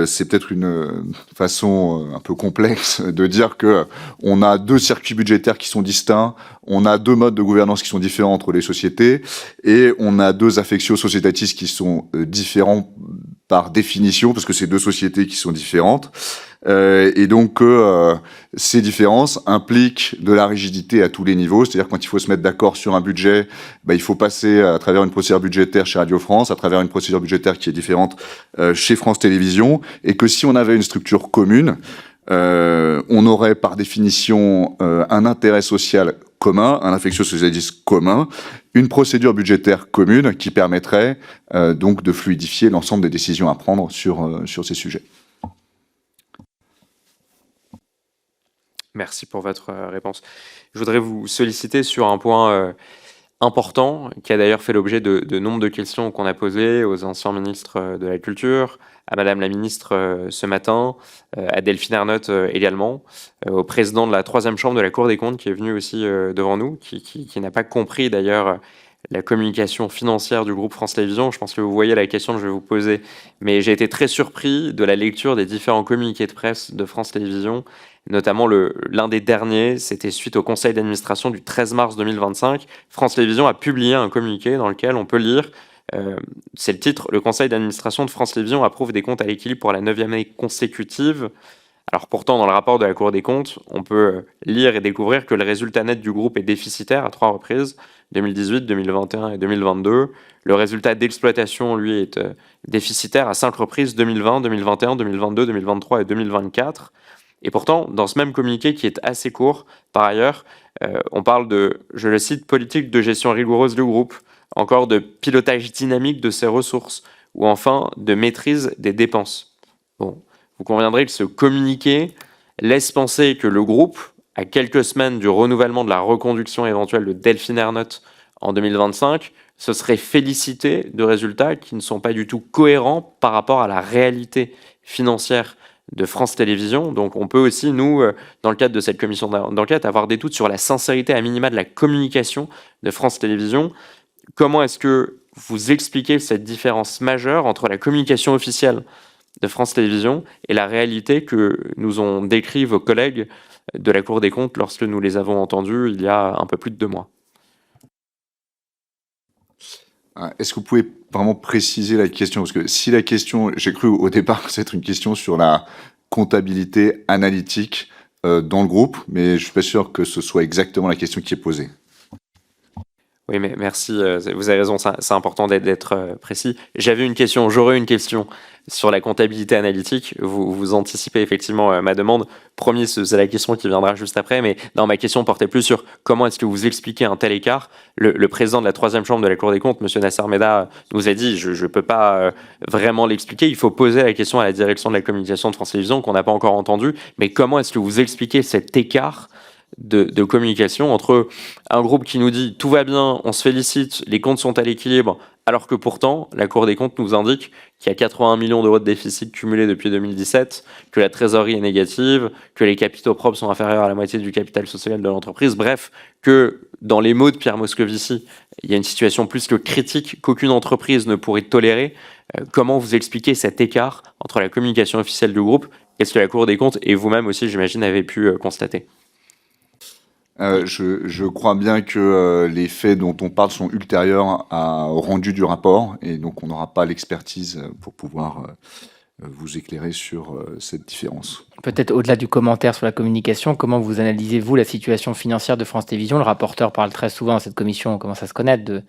[SPEAKER 7] c'est peut-être une façon un peu complexe de dire que on a deux circuits budgétaires qui sont distincts, on a deux modes de gouvernance qui sont différents entre les sociétés, et on a deux affectio societatis qui sont différents par définition, parce que c'est deux sociétés qui sont différentes. Et donc ces différences impliquent de la rigidité à tous les niveaux, c'est-à-dire quand il faut se mettre d'accord sur un budget, il faut passer à travers une procédure budgétaire chez Radio France, à travers une procédure budgétaire qui est différente chez France Télévisions, et que si on avait une structure commune, on aurait par définition un intérêt social commun, un affectio societatis commun, une procédure budgétaire commune qui permettrait donc de fluidifier l'ensemble des décisions à prendre sur ces sujets.
[SPEAKER 8] Merci pour votre réponse. Je voudrais vous solliciter sur un point important, qui a d'ailleurs fait l'objet de nombre de questions qu'on a posées aux anciens ministres de la Culture, à Madame la ministre ce matin, à Delphine Ernotte également, au président de la 3e chambre de la Cour des comptes qui est venu aussi devant nous, qui n'a pas compris d'ailleurs la communication financière du groupe France Télévisions. Je pense que vous voyez la question que je vais vous poser, mais j'ai été très surpris de la lecture des différents communiqués de presse de France Télévisions, notamment l'un des derniers, c'était suite au conseil d'administration du 13 mars 2025. France Télévisions a publié un communiqué dans lequel on peut lire, c'est le titre, « Le conseil d'administration de France Télévisions approuve des comptes à l'équilibre pour la 9e année consécutive ». Alors pourtant, dans le rapport de la Cour des comptes, on peut lire et découvrir que le résultat net du groupe est déficitaire à 3 reprises, 2018, 2021 et 2022. Le résultat d'exploitation, lui, est déficitaire à 5 reprises, 2020, 2021, 2022, 2023 et 2024. Et pourtant, dans ce même communiqué qui est assez court, par ailleurs, on parle de, je le cite, politique de gestion rigoureuse du groupe, encore de pilotage dynamique de ses ressources, ou enfin de maîtrise des dépenses. Bon, vous conviendrez que ce communiqué laisse penser que le groupe, à quelques semaines du renouvellement de la reconduction éventuelle de Delphine Ernotte en 2025, se serait félicité de résultats qui ne sont pas du tout cohérents par rapport à la réalité financière de France Télévisions. Donc on peut aussi, nous, dans le cadre de cette commission d'enquête, avoir des doutes sur la sincérité à minima de la communication de France Télévisions. Comment est-ce que vous expliquez cette différence majeure entre la communication officielle de France Télévisions et la réalité que nous ont décrit vos collègues de la Cour des comptes lorsque nous les avons entendus il y a un peu plus de 2 mois?
[SPEAKER 7] Est-ce que vous pouvez vraiment préciser la question? Parce que si la question, j'ai cru au départ que c'était une question sur la comptabilité analytique dans le groupe, mais je suis pas sûr que ce soit exactement la question qui est posée.
[SPEAKER 8] Oui, mais merci, vous avez raison, c'est important d'être précis. J'aurais une question sur la comptabilité analytique. Vous anticipez effectivement ma demande. Promis, c'est la question qui viendra juste après, mais non, ma question portait plus sur comment est-ce que vous expliquez un tel écart. Le président de la 3e chambre de la Cour des comptes, M. Nasser Meda, nous a dit, je ne peux pas vraiment l'expliquer, il faut poser la question à la direction de la communication de France Télévisions qu'on n'a pas encore entendue, mais comment est-ce que vous expliquez cet écart de communication entre un groupe qui nous dit tout va bien, on se félicite, les comptes sont à l'équilibre, alors que pourtant la Cour des comptes nous indique qu'il y a 81 millions d'euros de déficit cumulé depuis 2017, que la trésorerie est négative, que les capitaux propres sont inférieurs à la moitié du capital social de l'entreprise, bref, que dans les mots de Pierre Moscovici, il y a une situation plus que critique qu'aucune entreprise ne pourrait tolérer. Comment vous expliquez cet écart entre la communication officielle du groupe et ce que la Cour des comptes et vous-même aussi, j'imagine, avez pu constater?
[SPEAKER 7] Je crois bien que les faits dont on parle sont ultérieurs au rendu du rapport, et donc on n'aura pas l'expertise pour pouvoir vous éclairer sur cette différence.
[SPEAKER 2] Peut-être au-delà du commentaire sur la communication, comment vous analysez-vous la situation financière de France Télévisions? Le rapporteur parle très souvent à cette commission, on commence à se connaître,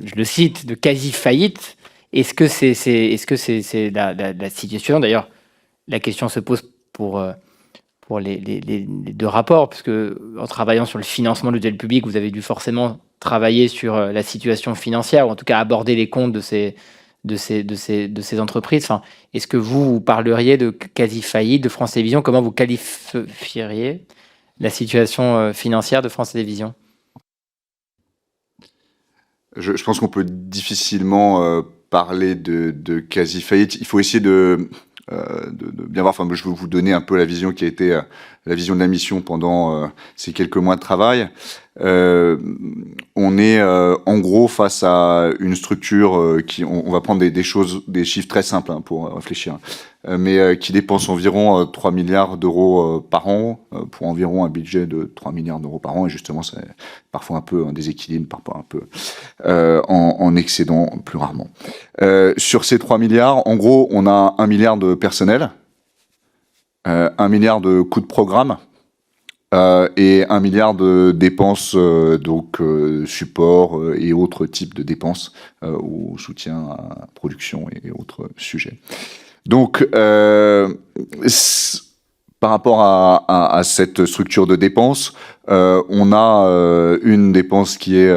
[SPEAKER 2] je le cite, de quasi-faillite. Est-ce que c'est la situation? D'ailleurs, la question se pose pour les deux rapports, puisque en travaillant sur le financement de l'audiovisuel public, vous avez dû forcément travailler sur la situation financière, ou en tout cas aborder les comptes de ces entreprises. Enfin, est-ce que vous parleriez de quasi-faillite de France Télévisions? Comment vous qualifieriez la situation financière de France Télévisions?
[SPEAKER 7] Je pense qu'on peut difficilement parler de quasi-faillite. Il faut essayer de bien voir. Enfin, je veux vous donner un peu la vision qui a été la vision de la mission pendant ces quelques mois de travail. On est en gros face à une structure on va prendre des chiffres très simples pour réfléchir, mais qui dépense environ 3 milliards d'euros par an pour environ un budget de 3 milliards d'euros par an, et justement c'est parfois un peu un déséquilibre, parfois un peu en excédent plus rarement. Sur ces 3 milliards, en gros, on a 1 milliard de personnel, 1 milliard de coûts de programme, et 1 milliard de dépenses, support et autres types de dépenses au soutien à la production et autres sujets. Donc, par rapport à cette structure de dépenses, on a une dépense qui est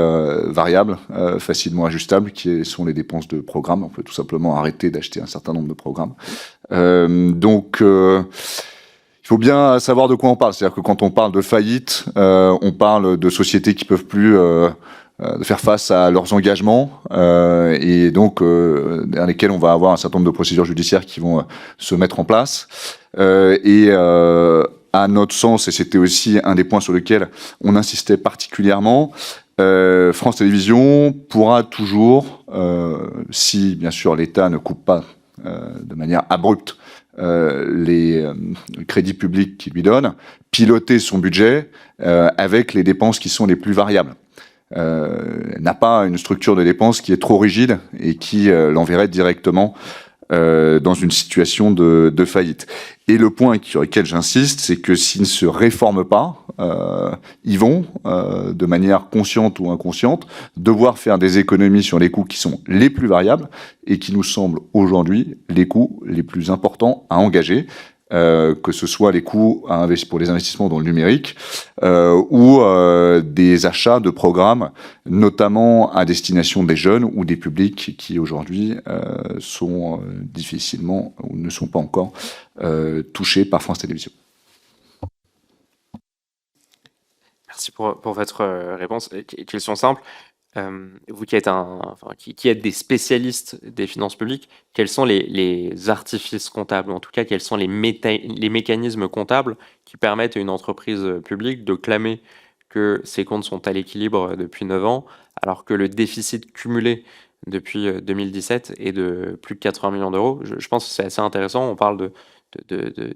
[SPEAKER 7] variable, facilement ajustable, qui sont les dépenses de programme. On peut tout simplement arrêter d'acheter un certain nombre de programmes. Il faut bien savoir de quoi on parle. C'est-à-dire que quand on parle de faillite, on parle de sociétés qui peuvent plus faire face à leurs engagements, et donc dans lesquelles on va avoir un certain nombre de procédures judiciaires qui vont se mettre en place. À notre sens, et c'était aussi un des points sur lesquels on insistait particulièrement, France Télévisions pourra toujours, si bien sûr l'État ne coupe pas de manière abrupte les crédits publics qu'il lui donne, piloter son budget avec les dépenses qui sont les plus variables. N'a pas une structure de dépenses qui est trop rigide et qui l'enverrait directement dans une situation de faillite. Et le point sur lequel j'insiste, c'est que s'ils ne se réforment pas, ils vont, de manière consciente ou inconsciente, devoir faire des économies sur les coûts qui sont les plus variables et qui nous semblent aujourd'hui les coûts les plus importants à engager, que ce soit les coûts pour les investissements dans le numérique ou des achats de programmes, notamment à destination des jeunes ou des publics qui aujourd'hui sont difficilement ou ne sont pas encore touchés par France Télévisions.
[SPEAKER 8] Merci pour votre réponse. Question simple. Vous qui êtes, qui êtes des spécialistes des finances publiques, quels sont les artifices comptables, en tout cas quels sont les mécanismes comptables qui permettent à une entreprise publique de clamer que ses comptes sont à l'équilibre depuis 9 ans, alors que le déficit cumulé depuis 2017 est de plus de 80 millions d'euros? Je pense que c'est assez intéressant. On parle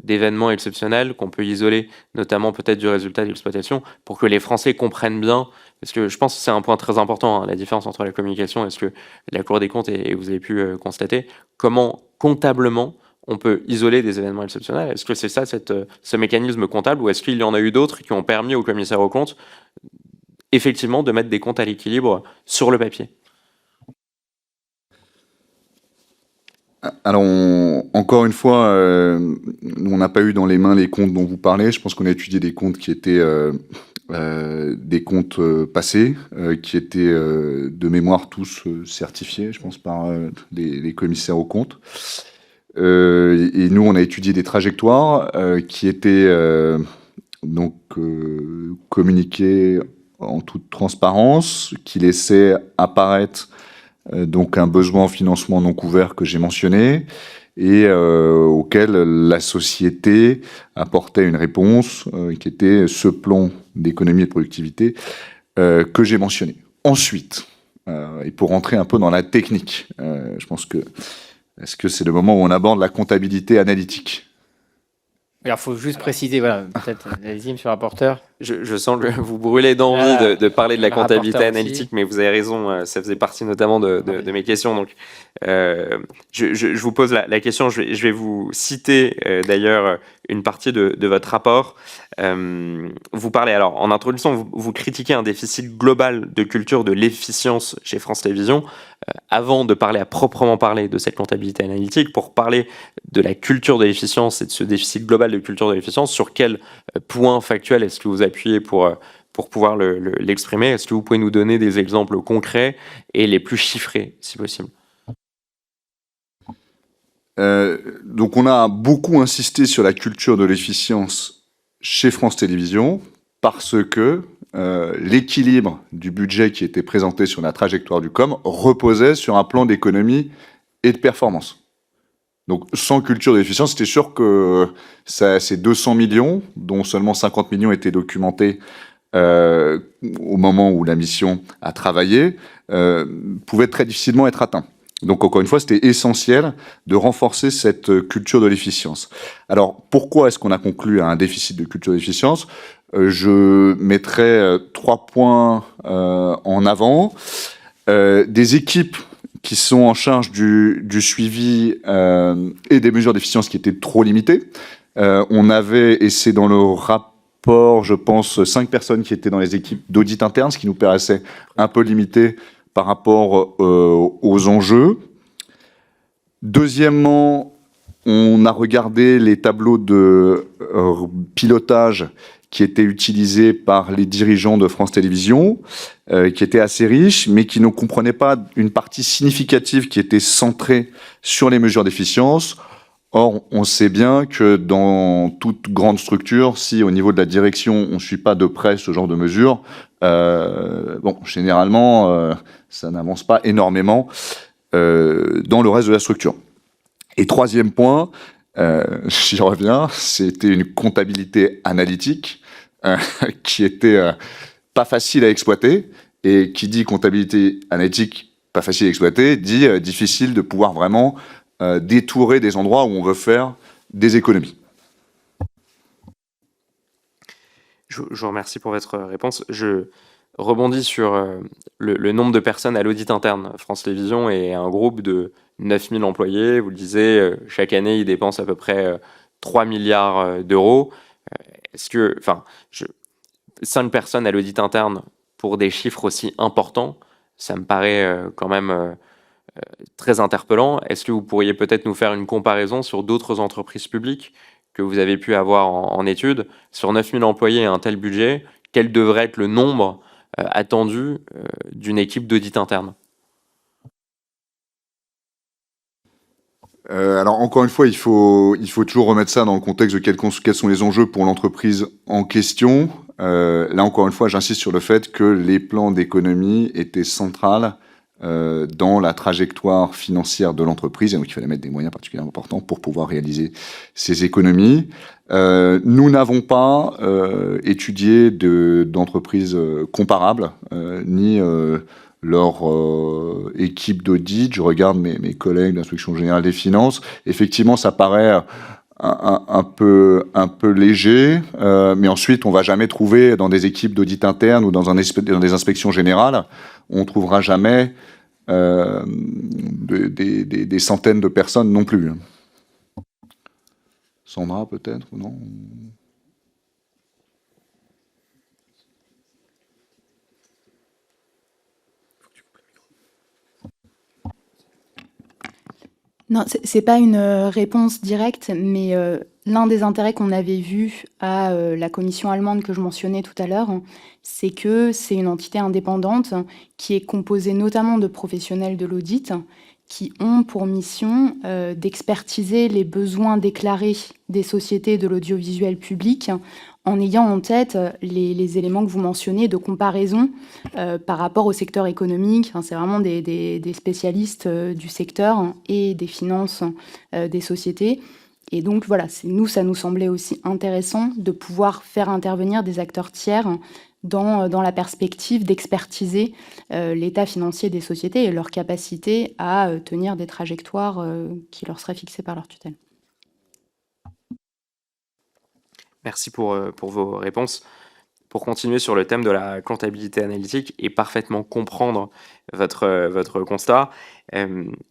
[SPEAKER 8] d'événements exceptionnels qu'on peut isoler, notamment peut-être du résultat d'exploitation, pour que les Français comprennent bien, parce que je pense que c'est un point très important, la différence entre la communication et ce que la Cour des comptes, et vous avez pu constater, comment comptablement on peut isoler des événements exceptionnels. Est-ce que c'est ça, ce mécanisme comptable, ou est-ce qu'il y en a eu d'autres qui ont permis au commissaire aux comptes, effectivement, de mettre des comptes à l'équilibre sur le papier?
[SPEAKER 7] Alors, encore une fois, on n'a pas eu dans les mains les comptes dont vous parlez. Je pense qu'on a étudié des comptes qui étaient des comptes passés, qui étaient de mémoire tous certifiés, je pense, par les commissaires aux comptes. Et nous, on a étudié des trajectoires qui étaient communiquées en toute transparence, qui laissaient apparaître donc un besoin en financement non couvert que j'ai mentionné, et auquel la société apportait une réponse qui était ce plan d'économie et de productivité que j'ai mentionné. Ensuite, et pour rentrer un peu dans la technique, je pense que est-ce que c'est le moment où on aborde la comptabilité analytique?
[SPEAKER 2] Alors, il faut juste préciser, voilà, peut-être, allez-y, monsieur le rapporteur.
[SPEAKER 8] Je sens que vous brûlez d'envie
[SPEAKER 2] Voilà.
[SPEAKER 8] de parler de la
[SPEAKER 2] Le
[SPEAKER 8] comptabilité
[SPEAKER 2] rapporteur aussi.
[SPEAKER 8] analytique, mais vous avez raison, ça faisait partie notamment de mes questions. Donc, je vous pose la question, je vais vous citer d'ailleurs une partie de votre rapport. Vous parlez, alors en introduction, vous critiquez un déficit global de culture de l'efficience chez France Télévisions. Avant de parler à proprement parler de cette comptabilité analytique, pour parler de la culture de l'efficience et de ce déficit global de culture de l'efficience, sur quel point factuel est-ce que vous appuyez pour pouvoir l'exprimer? Est-ce que vous pouvez nous donner des exemples concrets et les plus chiffrés, si possible?
[SPEAKER 7] Donc on a beaucoup insisté sur la culture de l'efficience chez France Télévisions parce que l'équilibre du budget qui était présenté sur la trajectoire du COM reposait sur un plan d'économie et de performance. Donc sans culture de l'efficience, c'était sûr que ces 200 millions, dont seulement 50 millions étaient documentés au moment où la mission a travaillé, pouvaient très difficilement être atteints. Donc encore une fois, c'était essentiel de renforcer cette culture de l'efficience. Alors pourquoi est-ce qu'on a conclu à un déficit de culture d'efficience? Je mettrai 3 points en avant. Des équipes qui sont en charge du suivi et des mesures d'efficience qui étaient trop limitées. On avait, et c'est dans le rapport, je pense, 5 personnes qui étaient dans les équipes d'audit interne, ce qui nous paraissait un peu limité par rapport aux enjeux. Deuxièmement, on a regardé les tableaux de pilotage qui étaient utilisés par les dirigeants de France Télévisions, qui étaient assez riches, mais qui ne comprenaient pas une partie significative qui était centrée sur les mesures d'efficience. Or, on sait bien que dans toute grande structure, si au niveau de la direction, on ne suit pas de près ce genre de mesures, généralement, ça n'avance pas énormément dans le reste de la structure. Et troisième point, j'y reviens, c'était une comptabilité analytique qui était pas facile à exploiter. Et qui dit comptabilité analytique pas facile à exploiter, dit difficile de pouvoir vraiment détourer des endroits où on veut faire des économies.
[SPEAKER 8] Je vous remercie pour votre réponse. Je rebondis sur le nombre de personnes à l'audit interne. France Télévisions est un groupe de 9000 employés. Vous le disiez, chaque année, ils dépensent à peu près 3 milliards d'euros. Est-ce que, 5 personnes à l'audit interne pour des chiffres aussi importants, ça me paraît quand même très interpellant. Est-ce que vous pourriez peut-être nous faire une comparaison sur d'autres entreprises publiques que vous avez pu avoir en étude? Sur 9000 employés et un tel budget, quel devrait être le nombre attendu d'une équipe d'audit interne?
[SPEAKER 7] Alors encore une fois, il faut toujours remettre ça dans le contexte de quels sont les enjeux pour l'entreprise en question. Là encore une fois, j'insiste sur le fait que les plans d'économie étaient centrales dans la trajectoire financière de l'entreprise, et donc il fallait mettre des moyens particulièrement importants pour pouvoir réaliser ces économies. Nous n'avons pas étudié d'entreprises comparables, ni leur équipe d'audit. Je regarde mes collègues de l'Inspection générale des finances. Effectivement, ça paraît un peu léger, mais ensuite, on va jamais trouver dans des équipes d'audit interne ou dans des inspections générales, on trouvera jamais des centaines de personnes non plus. Sandra, peut-être, ou non?
[SPEAKER 5] Non, c'est pas une réponse directe, mais l'un des intérêts qu'on avait vu à la commission allemande que je mentionnais tout à l'heure, c'est que c'est une entité indépendante qui est composée notamment de professionnels de l'audit qui ont pour mission d'expertiser les besoins déclarés des sociétés de l'audiovisuel public en ayant en tête les éléments que vous mentionnez de comparaison par rapport au secteur économique. Enfin, c'est vraiment des spécialistes du secteur et des finances des sociétés. Et donc voilà, ça nous semblait aussi intéressant de pouvoir faire intervenir des acteurs tiers dans la perspective d'expertiser l'état financier des sociétés et leur capacité à tenir des trajectoires qui leur seraient fixées par leur tutelle.
[SPEAKER 8] Merci pour vos réponses. pour continuer sur le thème de la comptabilité analytique et parfaitement comprendre votre constat.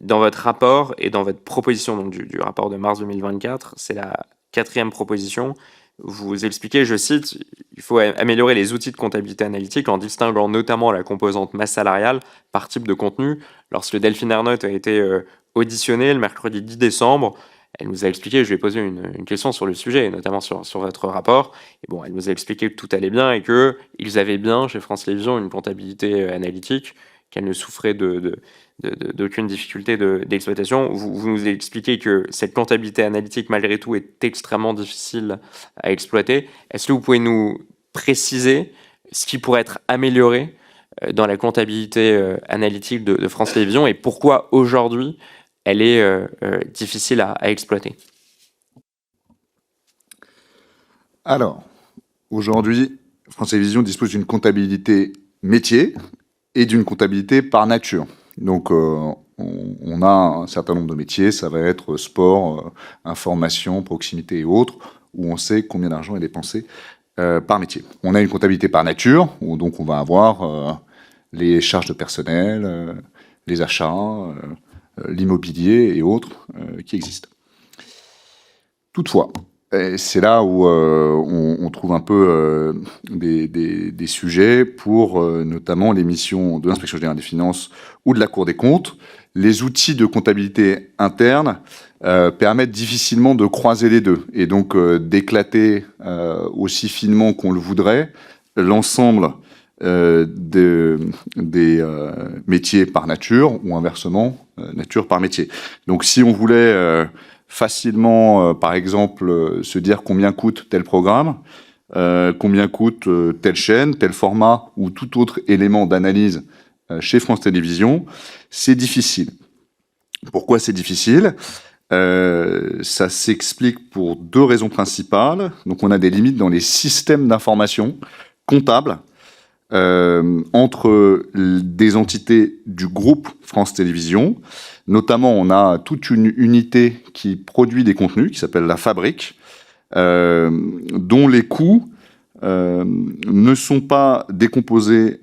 [SPEAKER 8] Dans votre rapport et dans votre proposition donc du rapport de mars 2024, c'est la 4e proposition, vous expliquez, je cite, il faut améliorer les outils de comptabilité analytique en distinguant notamment la composante masse salariale par type de contenu. Lorsque Delphine Ernotte a été auditionnée le mercredi 10 décembre, elle nous a expliqué, je lui ai posé une question sur le sujet, et notamment sur votre rapport. Et bon, elle nous a expliqué que tout allait bien et qu'ils avaient bien chez France Télévisions une comptabilité analytique, qu'elle ne souffrait d'aucune difficulté d'exploitation. Vous nous expliquez que cette comptabilité analytique, malgré tout, est extrêmement difficile à exploiter. Est-ce que vous pouvez nous préciser ce qui pourrait être amélioré dans la comptabilité analytique de France Télévisions et pourquoi aujourd'hui elle est difficile à exploiter?
[SPEAKER 7] Alors, aujourd'hui, France Télévisions dispose d'une comptabilité métier et d'une comptabilité par nature. Donc, on a un certain nombre de métiers, ça va être sport, information, proximité et autres, où on sait combien d'argent est dépensé par métier. On a une comptabilité par nature, où donc on va avoir les charges de personnel, les achats, l'immobilier et autres qui existent. Toutefois, c'est là où on trouve un peu des sujets pour notamment les missions de l'Inspection générale des finances ou de la Cour des comptes. Les outils de comptabilité interne permettent difficilement de croiser les deux et donc d'éclater aussi finement qu'on le voudrait l'ensemble des métiers par nature ou inversement nature par métier. Donc si on voulait facilement, par exemple, se dire combien coûte tel programme, combien coûte telle chaîne, tel format ou tout autre élément d'analyse chez France Télévisions, c'est difficile. Pourquoi c'est difficile ? Ça s'explique pour 2 raisons principales. Donc on a des limites dans les systèmes d'information comptables entre des entités du groupe France Télévisions. Notamment, on a toute une unité qui produit des contenus, qui s'appelle la Fabrique, dont les coûts ne sont pas décomposés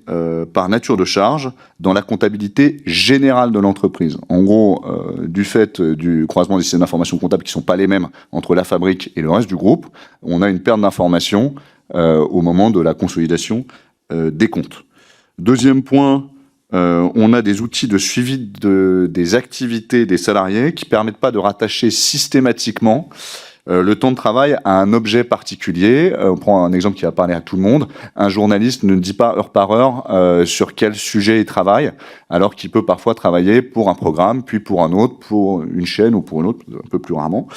[SPEAKER 7] par nature de charge dans la comptabilité générale de l'entreprise. En gros, du fait du croisement des systèmes d'information comptable qui ne sont pas les mêmes entre la Fabrique et le reste du groupe, on a une perte d'information au moment de la consolidation des comptes. Deuxième point, on a des outils de suivi des activités des salariés qui ne permettent pas de rattacher systématiquement le temps de travail à un objet particulier. On prend un exemple qui va parler à tout le monde. Un journaliste ne dit pas heure par heure sur quel sujet il travaille, alors qu'il peut parfois travailler pour un programme, puis pour un autre, pour une chaîne ou pour une autre, un peu plus rarement.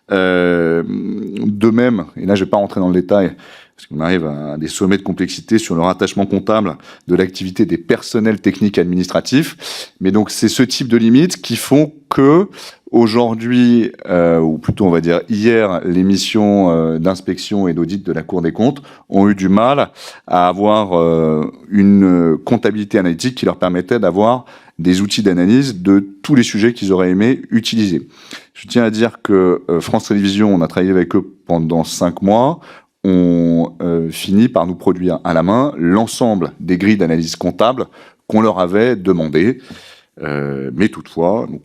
[SPEAKER 7] De même, et là je ne vais pas rentrer dans le détail, parce qu'on arrive à des sommets de complexité sur le rattachement comptable de l'activité des personnels techniques administratifs. Mais donc, c'est ce type de limites qui font que aujourd'hui, ou plutôt on va dire hier, les missions d'inspection et d'audit de la Cour des comptes ont eu du mal à avoir une comptabilité analytique qui leur permettait d'avoir des outils d'analyse de tous les sujets qu'ils auraient aimé utiliser. Je tiens à dire que France Télévisions, on a travaillé avec eux pendant 5 mois. On finit par nous produire à la main l'ensemble des grilles d'analyse comptable qu'on leur avait demandé. Mais toutefois, donc,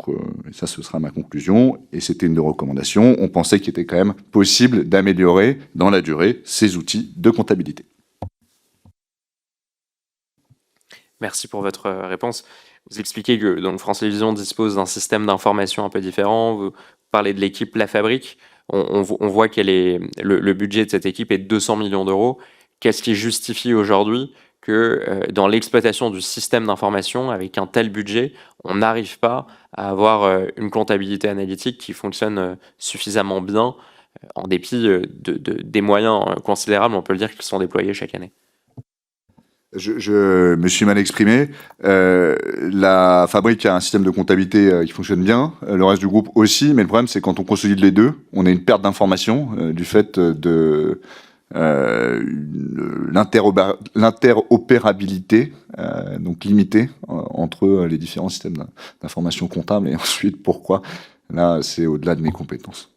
[SPEAKER 7] ça ce sera ma conclusion, et c'était une des recommandations, on pensait qu'il était quand même possible d'améliorer dans la durée ces outils de comptabilité.
[SPEAKER 8] Merci pour votre réponse. Vous expliquez que donc, France Télévisions dispose d'un système d'information un peu différent. Vous parlez de l'équipe La Fabrique. On voit le budget de cette équipe est de 200 millions d'euros. Qu'est-ce qui justifie aujourd'hui que dans l'exploitation du système d'information, avec un tel budget, on n'arrive pas à avoir une comptabilité analytique qui fonctionne suffisamment bien, en dépit des moyens considérables, on peut le dire, qui sont déployés chaque année?
[SPEAKER 7] Je me suis mal exprimé. La Fabrique a un système de comptabilité qui fonctionne bien, le reste du groupe aussi, mais le problème c'est quand on consolide les deux, on a une perte d'information du fait de l'interopérabilité donc limitée entre les différents systèmes d'information comptable, et ensuite pourquoi là c'est au-delà de mes compétences.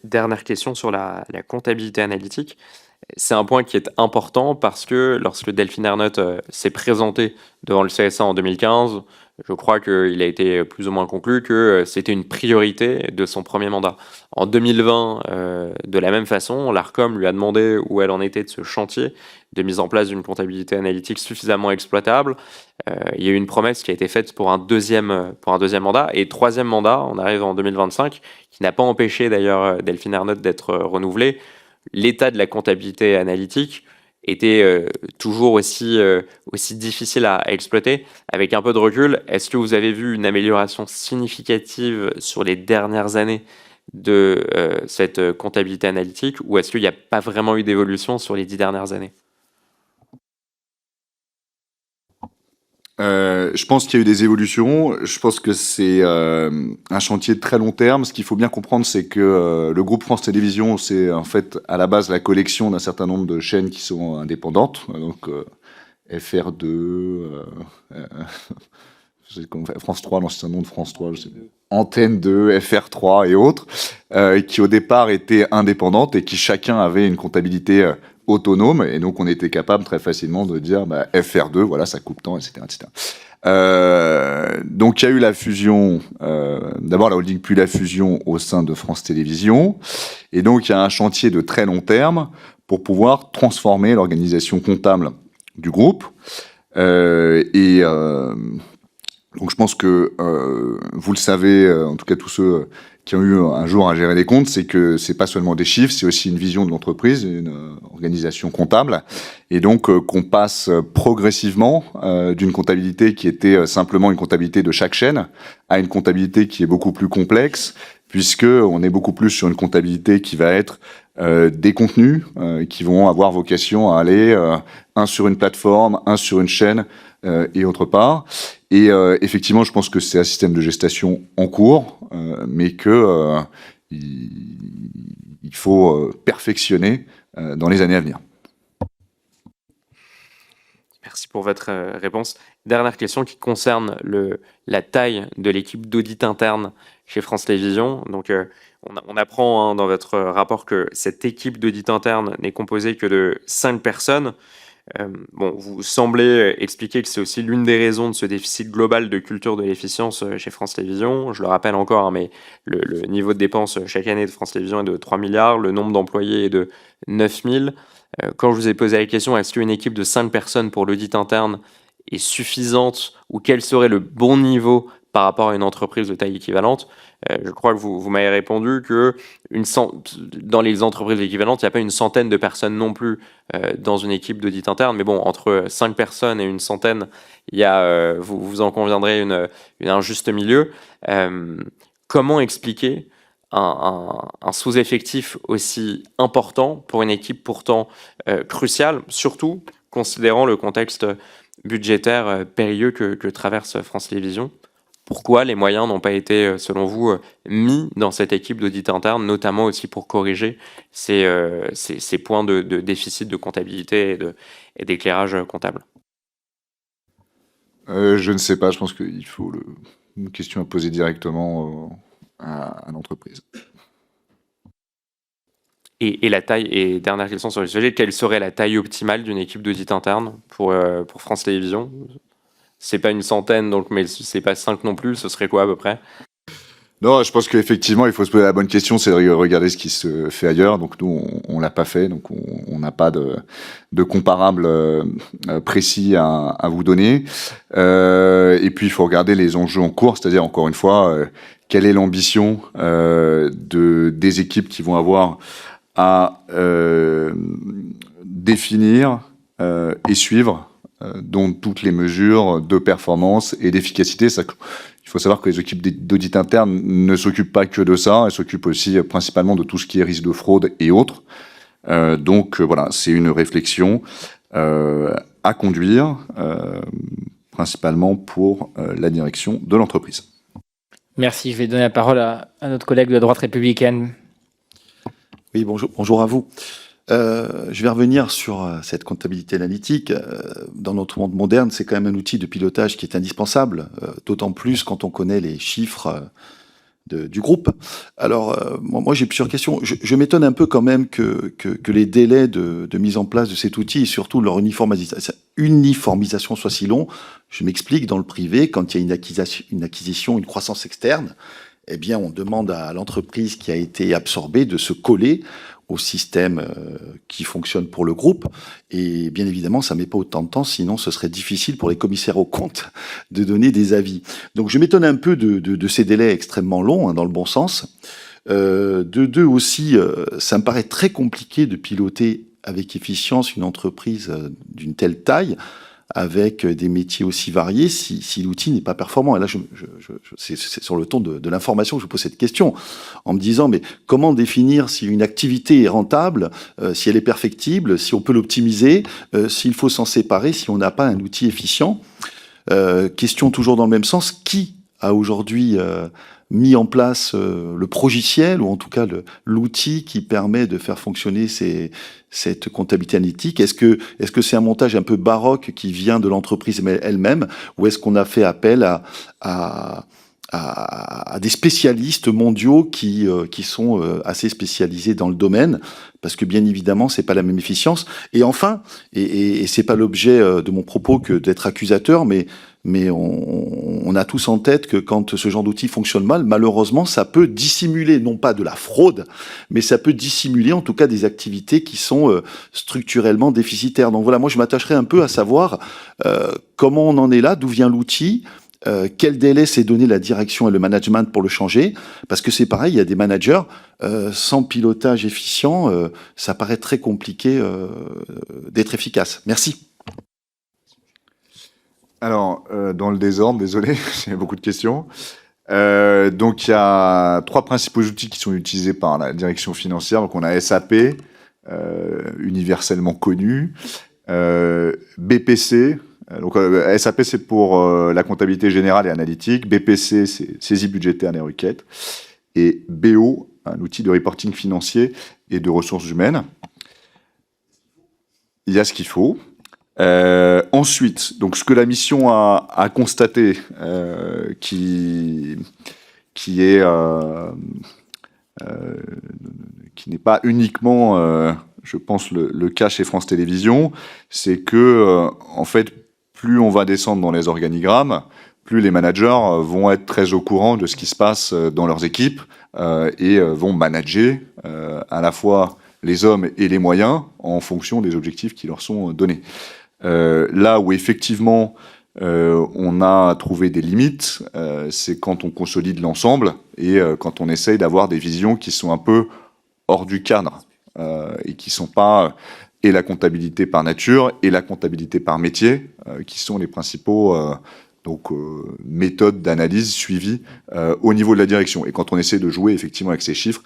[SPEAKER 8] Dernière question sur la comptabilité analytique. C'est un point qui est important parce que lorsque Delphine Ernotte s'est présentée devant le CSA en 2015, je crois qu'il a été plus ou moins conclu que c'était une priorité de son premier mandat. En 2020, de la même façon, l'ARCOM lui a demandé où elle en était de ce chantier de mise en place d'une comptabilité analytique suffisamment exploitable. Il y a eu une promesse qui a été faite pour un deuxième mandat. Et troisième mandat, on arrive en 2025, qui n'a pas empêché d'ailleurs Delphine Ernotte d'être renouvelée. L'état de la comptabilité analytique était toujours aussi difficile à exploiter. Avec un peu de recul, est-ce que vous avez vu une amélioration significative sur les dernières années de cette comptabilité analytique, ou est-ce qu'il n'y a pas vraiment eu d'évolution sur les 10 dernières années?
[SPEAKER 7] Je pense qu'il y a eu des évolutions. Je pense que c'est un chantier de très long terme. Ce qu'il faut bien comprendre, c'est que le groupe France Télévisions, c'est en fait à la base la collection d'un certain nombre de chaînes qui sont indépendantes. Donc FR2, France 3, l'ancien nom de France 3, Antenne 2, FR3 et autres, qui au départ étaient indépendantes et qui chacun avait une comptabilité autonome, et donc on était capable très facilement de dire FR2, voilà, ça coupe tant, etc. Donc il y a eu la fusion, d'abord la holding puis la fusion au sein de France Télévisions, et donc il y a un chantier de très long terme pour pouvoir transformer l'organisation comptable du groupe, donc je pense que vous le savez, en tout cas tous ceux qui ont eu un jour à gérer les comptes, c'est que c'est pas seulement des chiffres, c'est aussi une vision de l'entreprise, une organisation comptable, et donc qu'on passe progressivement d'une comptabilité qui était simplement une comptabilité de chaque chaîne à une comptabilité qui est beaucoup plus complexe, puisque on est beaucoup plus sur une comptabilité qui va être des contenus qui vont avoir vocation à aller un sur une plateforme, un sur une chaîne et autre part. Et effectivement, je pense que c'est un système de gestation en cours, mais que il faut perfectionner dans les années à venir.
[SPEAKER 8] Merci pour votre réponse. Dernière question qui concerne la taille de l'équipe d'audit interne chez France Télévisions. Donc, on apprend dans votre rapport que cette équipe d'audit interne n'est composée que de 5 personnes. Vous semblez expliquer que c'est aussi l'une des raisons de ce déficit global de culture de l'efficience chez France Télévisions. Je le rappelle encore, mais le niveau de dépenses chaque année de France Télévisions est de 3 milliards, le nombre d'employés est de 9000. Quand je vous ai posé la question, est-ce qu'une équipe de 5 personnes pour l'audit interne est suffisante, ou quel serait le bon niveau par rapport à une entreprise de taille équivalente, je crois que vous m'avez répondu que dans les entreprises équivalentes, il n'y a pas une centaine de personnes non plus dans une équipe d'audit interne, mais bon, entre 5 personnes et une centaine, il y a, vous en conviendrez, un juste milieu. Comment expliquer un sous-effectif aussi important pour une équipe pourtant cruciale, surtout considérant le contexte budgétaire périlleux que traverse France Télévisions? Pourquoi les moyens n'ont pas été, selon vous, mis dans cette équipe d'audit interne, notamment aussi pour corriger ces points de déficit de comptabilité et d'éclairage comptable?
[SPEAKER 7] Je ne sais pas, je pense qu'il faut une question à poser directement à l'entreprise.
[SPEAKER 8] Et la taille, et dernière question sur le sujet, quelle serait la taille optimale d'une équipe d'audit interne pour France Télévisions? C'est pas une centaine, donc, mais c'est pas 5 non plus, ce serait quoi à peu près?
[SPEAKER 7] Non, je pense qu'effectivement, il faut se poser la bonne question, c'est de regarder ce qui se fait ailleurs. Donc nous, on l'a pas fait, donc on n'a pas de comparable précis à vous donner. Et puis, il faut regarder les enjeux en cours, c'est-à-dire, encore une fois, quelle est l'ambition des équipes qui vont avoir à définir et suivre dont toutes les mesures de performance et d'efficacité. Il faut savoir que les équipes d'audit interne ne s'occupent pas que de ça, elles s'occupent aussi principalement de tout ce qui est risque de fraude et autres. Donc voilà, c'est une réflexion à conduire, principalement pour la direction de l'entreprise.
[SPEAKER 2] Merci, je vais donner la parole à notre collègue de la droite républicaine.
[SPEAKER 9] Oui, bonjour à vous. Je vais revenir sur cette comptabilité analytique. Dans notre monde moderne, c'est quand même un outil de pilotage qui est indispensable, d'autant plus quand on connaît les chiffres du groupe. Alors, moi, j'ai plusieurs questions. Je m'étonne un peu quand même que les délais de mise en place de cet outil et surtout leur uniformisation soit si long. Je m'explique, dans le privé, quand il y a une acquisition, une croissance externe, eh bien, on demande à l'entreprise qui a été absorbée de se coller au système qui fonctionne pour le groupe. Et bien évidemment, ça met pas autant de temps, sinon ce serait difficile pour les commissaires aux comptes de donner des avis. Donc je m'étonne un peu de ces délais extrêmement longs, hein, dans le bon sens. De deux aussi, ça me paraît très compliqué de piloter avec efficience une entreprise d'une telle taille, avec des métiers aussi variés, si l'outil n'est pas performant. Et là, c'est sur le ton de l'information que je pose cette question, en me disant, mais comment définir si une activité est rentable, si elle est perfectible, si on peut l'optimiser, s'il faut s'en séparer, si on n'a pas un outil efficient. Question toujours dans le même sens, qui a aujourd'hui mis en place le progiciel, ou en tout cas l'outil qui permet de faire fonctionner cette comptabilité analytique? Est-ce que c'est un montage un peu baroque qui vient de l'entreprise elle-même, ou est-ce qu'on a fait appel à des spécialistes mondiaux qui sont assez spécialisés dans le domaine? Parce que bien évidemment, c'est pas la même efficience. Et enfin, et c'est pas l'objet de mon propos que d'être accusateur, mais on a tous en tête que quand ce genre d'outil fonctionne mal, malheureusement, ça peut dissimuler, non pas de la fraude, mais ça peut dissimuler en tout cas des activités qui sont structurellement déficitaires. Donc voilà, moi je m'attacherai un peu à savoir comment on en est là, d'où vient l'outil, quel délai s'est donné la direction et le management pour le changer, parce que c'est pareil, il y a des managers sans pilotage efficient, ça paraît très compliqué d'être efficace. Merci.
[SPEAKER 7] Alors, dans le désordre, désolé, j'ai beaucoup de questions. Donc, il y a 3 principaux outils qui sont utilisés par la direction financière. Donc, on a SAP, universellement connu, BPC. Donc, SAP, c'est pour la comptabilité générale et analytique. BPC, c'est saisie budgétaire des requêtes. Et BO, un outil de reporting financier et de ressources humaines. Il y a ce qu'il faut. Ensuite, donc ce que la mission a constaté, qui n'est pas uniquement, je pense, le cas chez France Télévisions, c'est que, en fait, plus on va descendre dans les organigrammes, plus les managers vont être très au courant de ce qui se passe dans leurs équipes et vont manager à la fois les hommes et les moyens en fonction des objectifs qui leur sont donnés. Là où effectivement on a trouvé des limites, c'est quand on consolide l'ensemble et quand on essaye d'avoir des visions qui sont un peu hors du cadre et qui sont pas et la comptabilité par nature et la comptabilité par métier, qui sont les principaux méthodes d'analyse suivies au niveau de la direction. Et quand on essaie de jouer effectivement avec ces chiffres,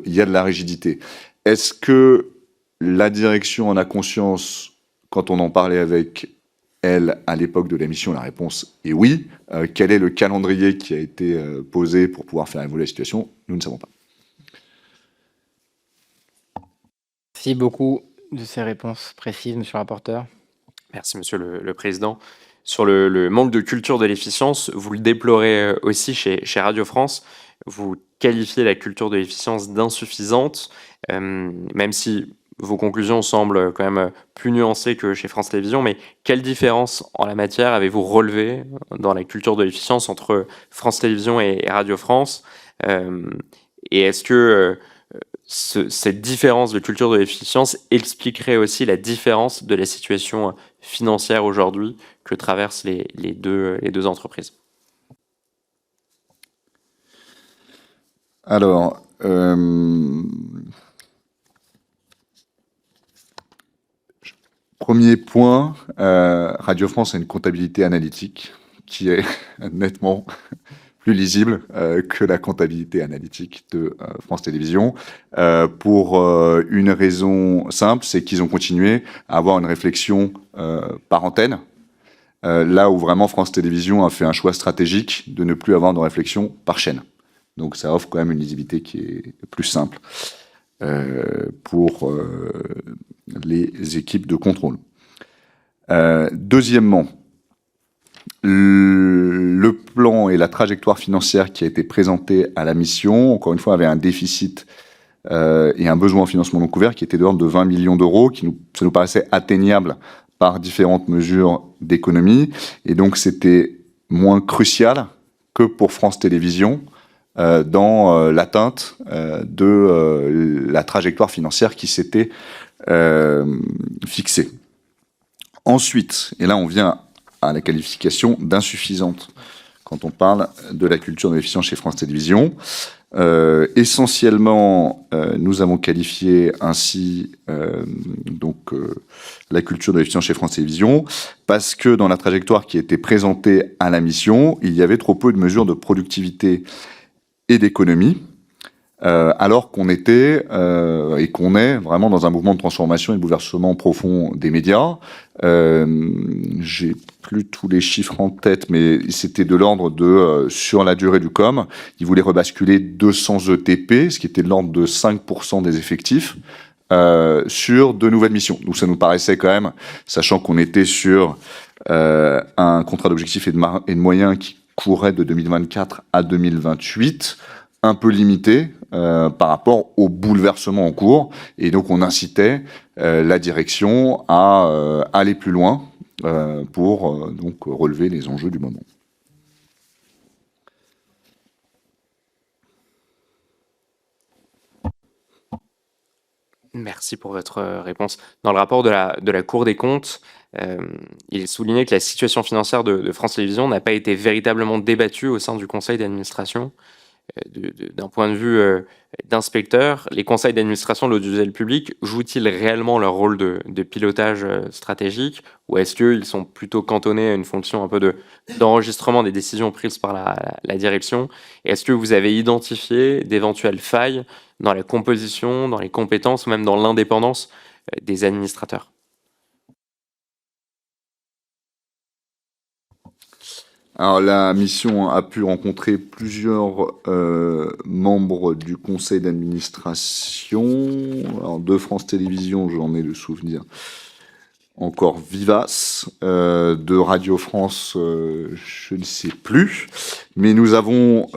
[SPEAKER 7] il y a de la rigidité. Est-ce que la direction en a conscience? Quand on en parlait avec elle à l'époque de la mission, la réponse est oui. Quel est le calendrier qui a été posé pour pouvoir faire évoluer la situation? Nous ne savons pas.
[SPEAKER 2] Merci beaucoup de ces réponses précises, monsieur le rapporteur.
[SPEAKER 8] Merci, monsieur le président. Sur le manque de culture de l'efficience, vous le déplorez aussi chez Radio France. Vous qualifiez la culture de l'efficience d'insuffisante, même si vos conclusions semblent quand même plus nuancées que chez France Télévisions, mais quelle différence en la matière avez-vous relevé dans la culture de l'efficience entre France Télévisions et Radio France? Et est-ce que cette différence de culture de l'efficience expliquerait aussi la différence de la situation financière aujourd'hui que traversent les deux entreprises?
[SPEAKER 7] Alors, premier point, Radio France a une comptabilité analytique qui est nettement plus lisible que la comptabilité analytique de France Télévisions, pour une raison simple, c'est qu'ils ont continué à avoir une réflexion par antenne, là où vraiment France Télévisions a fait un choix stratégique de ne plus avoir de réflexion par chaîne. Donc ça offre quand même une lisibilité qui est plus simple pour les équipes de contrôle. Deuxièmement, le plan et la trajectoire financière qui a été présentée à la mission, encore une fois, avait un déficit et un besoin en financement non couvert qui était de l'ordre de 20 millions d'euros, ça nous paraissait atteignable par différentes mesures d'économie. Et donc, c'était moins crucial que pour France Télévisions dans l'atteinte de la trajectoire financière qui s'était fixée. Ensuite, et là on vient à la qualification d'insuffisante quand on parle de la culture de l'efficience chez France Télévisions. Essentiellement, nous avons qualifié ainsi la culture de l'efficience chez France Télévisions parce que dans la trajectoire qui était présentée à la mission, il y avait trop peu de mesures de productivité et d'économie, alors qu'on était et qu'on est vraiment dans un mouvement de transformation et de bouleversement profond des médias. J'ai plus tous les chiffres en tête, mais c'était de l'ordre de, sur la durée du COM, ils voulaient rebasculer 200 ETP, ce qui était de l'ordre de 5% des effectifs, sur de nouvelles missions. Donc ça nous paraissait quand même, sachant qu'on était sur un contrat d'objectifs et de moyens qui courait de 2024 à 2028, un peu limité par rapport au bouleversement en cours. Et donc, on incitait la direction à aller plus loin pour donc relever les enjeux du moment.
[SPEAKER 8] Merci pour votre réponse. Dans le rapport de la Cour des comptes, il est souligné que la situation financière de France Télévisions n'a pas été véritablement débattue au sein du conseil d'administration. D'un point de vue d'inspecteur, les conseils d'administration de l'audiovisuel public jouent-ils réellement leur rôle de pilotage stratégique, ou est-ce qu'ils sont plutôt cantonnés à une fonction un peu d'enregistrement des décisions prises par la direction? Et est-ce que vous avez identifié d'éventuelles failles dans la composition, dans les compétences, ou même dans l'indépendance des administrateurs?
[SPEAKER 7] Alors, la mission a pu rencontrer plusieurs membres du conseil d'administration. Alors, de France Télévisions, j'en ai le souvenir encore vivace. De Radio France, je ne sais plus. Mais nous avons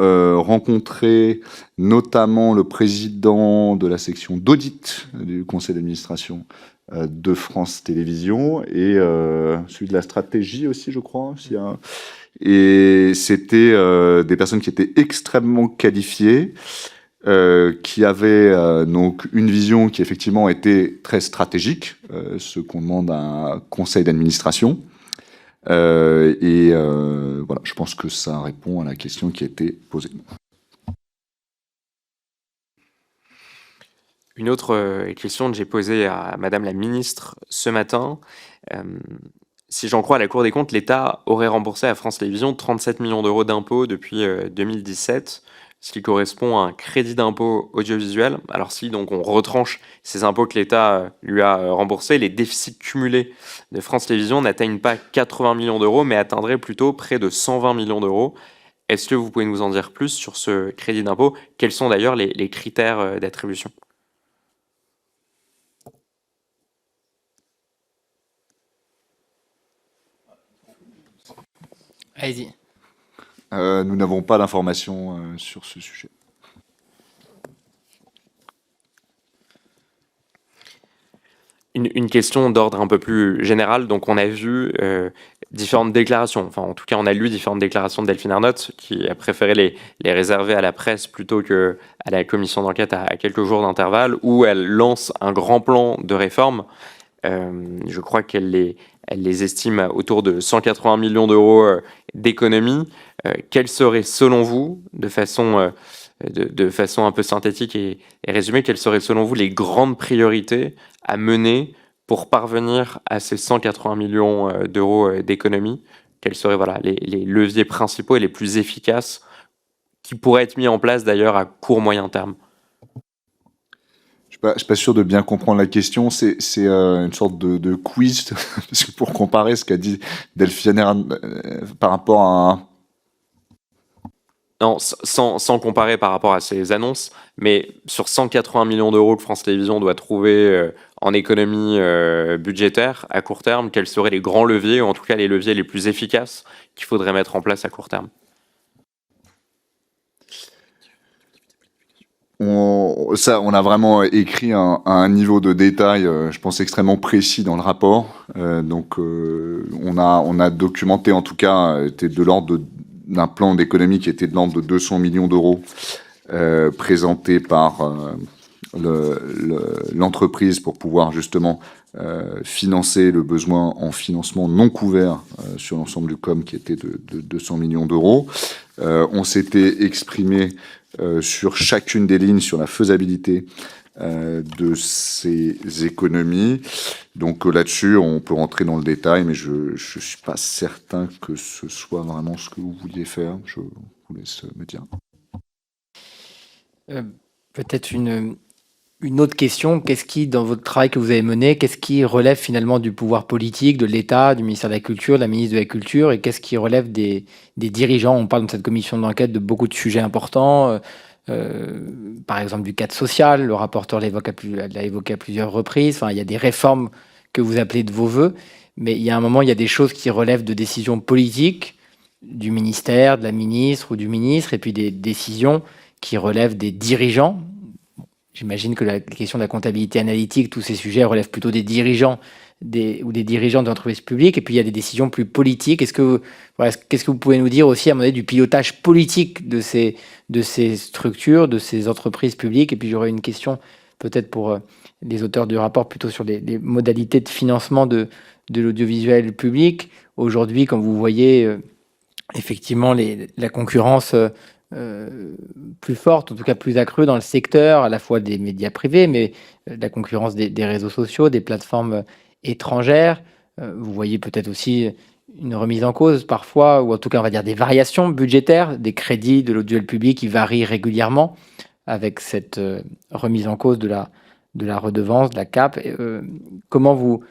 [SPEAKER 7] rencontré notamment le président de la section d'audit du conseil d'administration de France Télévisions et celui de la stratégie aussi, je crois. Et c'était des personnes qui étaient extrêmement qualifiées, qui avaient donc une vision qui effectivement était très stratégique, ce qu'on demande à un conseil d'administration. Voilà, je pense que ça répond à la question qui a été posée.
[SPEAKER 8] Une autre question que j'ai posée à Madame la Ministre ce matin. Si j'en crois à la Cour des comptes, l'État aurait remboursé à France Télévisions 37 millions d'euros d'impôts depuis 2017, ce qui correspond à un crédit d'impôt audiovisuel. Alors si donc on retranche ces impôts que l'État lui a remboursés, les déficits cumulés de France Télévisions n'atteignent pas 80 millions d'euros, mais atteindraient plutôt près de 120 millions d'euros. Est-ce que vous pouvez nous en dire plus sur ce crédit d'impôt? Quels sont d'ailleurs les critères d'attribution?
[SPEAKER 2] Allez-y.
[SPEAKER 7] Nous n'avons pas d'informations sur ce sujet.
[SPEAKER 8] Une question d'ordre un peu plus général. Donc, on a vu différentes déclarations. Enfin, en tout cas, on a lu différentes déclarations de Delphine Ernotte, qui a préféré les réserver à la presse plutôt qu'à la commission d'enquête à quelques jours d'intervalle, où elle lance un grand plan de réforme. Je crois qu'elle les estime autour de 180 millions d'euros d'économies. Quelles seraient, selon vous, de façon un peu synthétique et résumée, quelles seraient, selon vous, les grandes priorités à mener pour parvenir à ces 180 millions d'euros d'économies? Quels seraient les leviers principaux et les plus efficaces qui pourraient être mis en place, d'ailleurs, à court-moyen terme?
[SPEAKER 7] Je suis pas sûr de bien comprendre la question. C'est une sorte de quiz parce que pour comparer ce qu'a dit Delphine par rapport à
[SPEAKER 8] Non, sans comparer par rapport à ces annonces, mais sur 180 millions d'euros que France Télévisions doit trouver en économie budgétaire à court terme, quels seraient les grands leviers, ou en tout cas les leviers les plus efficaces qu'il faudrait mettre en place à court terme?
[SPEAKER 7] On a vraiment écrit un niveau de détail, je pense, extrêmement précis dans le rapport. On a documenté, en tout cas, était de l'ordre d'un plan d'économie qui était de l'ordre de 200 millions d'euros présenté par l'entreprise pour pouvoir justement financer le besoin en financement non couvert sur l'ensemble du COM qui était de 200 millions d'euros. On s'était exprimé sur chacune des lignes sur la faisabilité de ces économies. Donc là-dessus, on peut rentrer dans le détail, mais je ne suis pas certain que ce soit vraiment ce que vous vouliez faire. Je vous laisse me dire.
[SPEAKER 2] Peut-être une autre question. Qu'est-ce qui, dans votre travail que vous avez mené, qu'est-ce qui relève finalement du pouvoir politique, de l'État, du ministère de la Culture, de la ministre de la Culture, et qu'est-ce qui relève des dirigeants? On parle dans cette commission d'enquête de beaucoup de sujets importants, par exemple du cadre social, le rapporteur l'a évoqué à plusieurs reprises. Enfin, il y a des réformes que vous appelez de vos voeux, mais il y a un moment, il y a des choses qui relèvent de décisions politiques, du ministère, de la ministre ou du ministre, et puis des décisions qui relèvent des dirigeants. J'imagine que la question de la comptabilité analytique, tous ces sujets relèvent plutôt des dirigeants ou des dirigeants d'entreprises publiques. Et puis, il y a des décisions plus politiques. Qu'est-ce que vous pouvez nous dire aussi à un moment donné du pilotage politique de ces structures, de ces entreprises publiques? Et puis, j'aurais une question peut-être pour les auteurs du rapport plutôt sur les modalités de financement de l'audiovisuel public. Aujourd'hui, comme vous voyez, effectivement, la concurrence plus forte, en tout cas plus accrue dans le secteur, à la fois des médias privés, mais la concurrence des réseaux sociaux, des plateformes étrangères. Vous voyez peut-être aussi une remise en cause parfois, ou en tout cas on va dire des variations budgétaires, des crédits de l'audiovisuel public qui varient régulièrement avec cette remise en cause de la redevance, de la CAP. Comment vous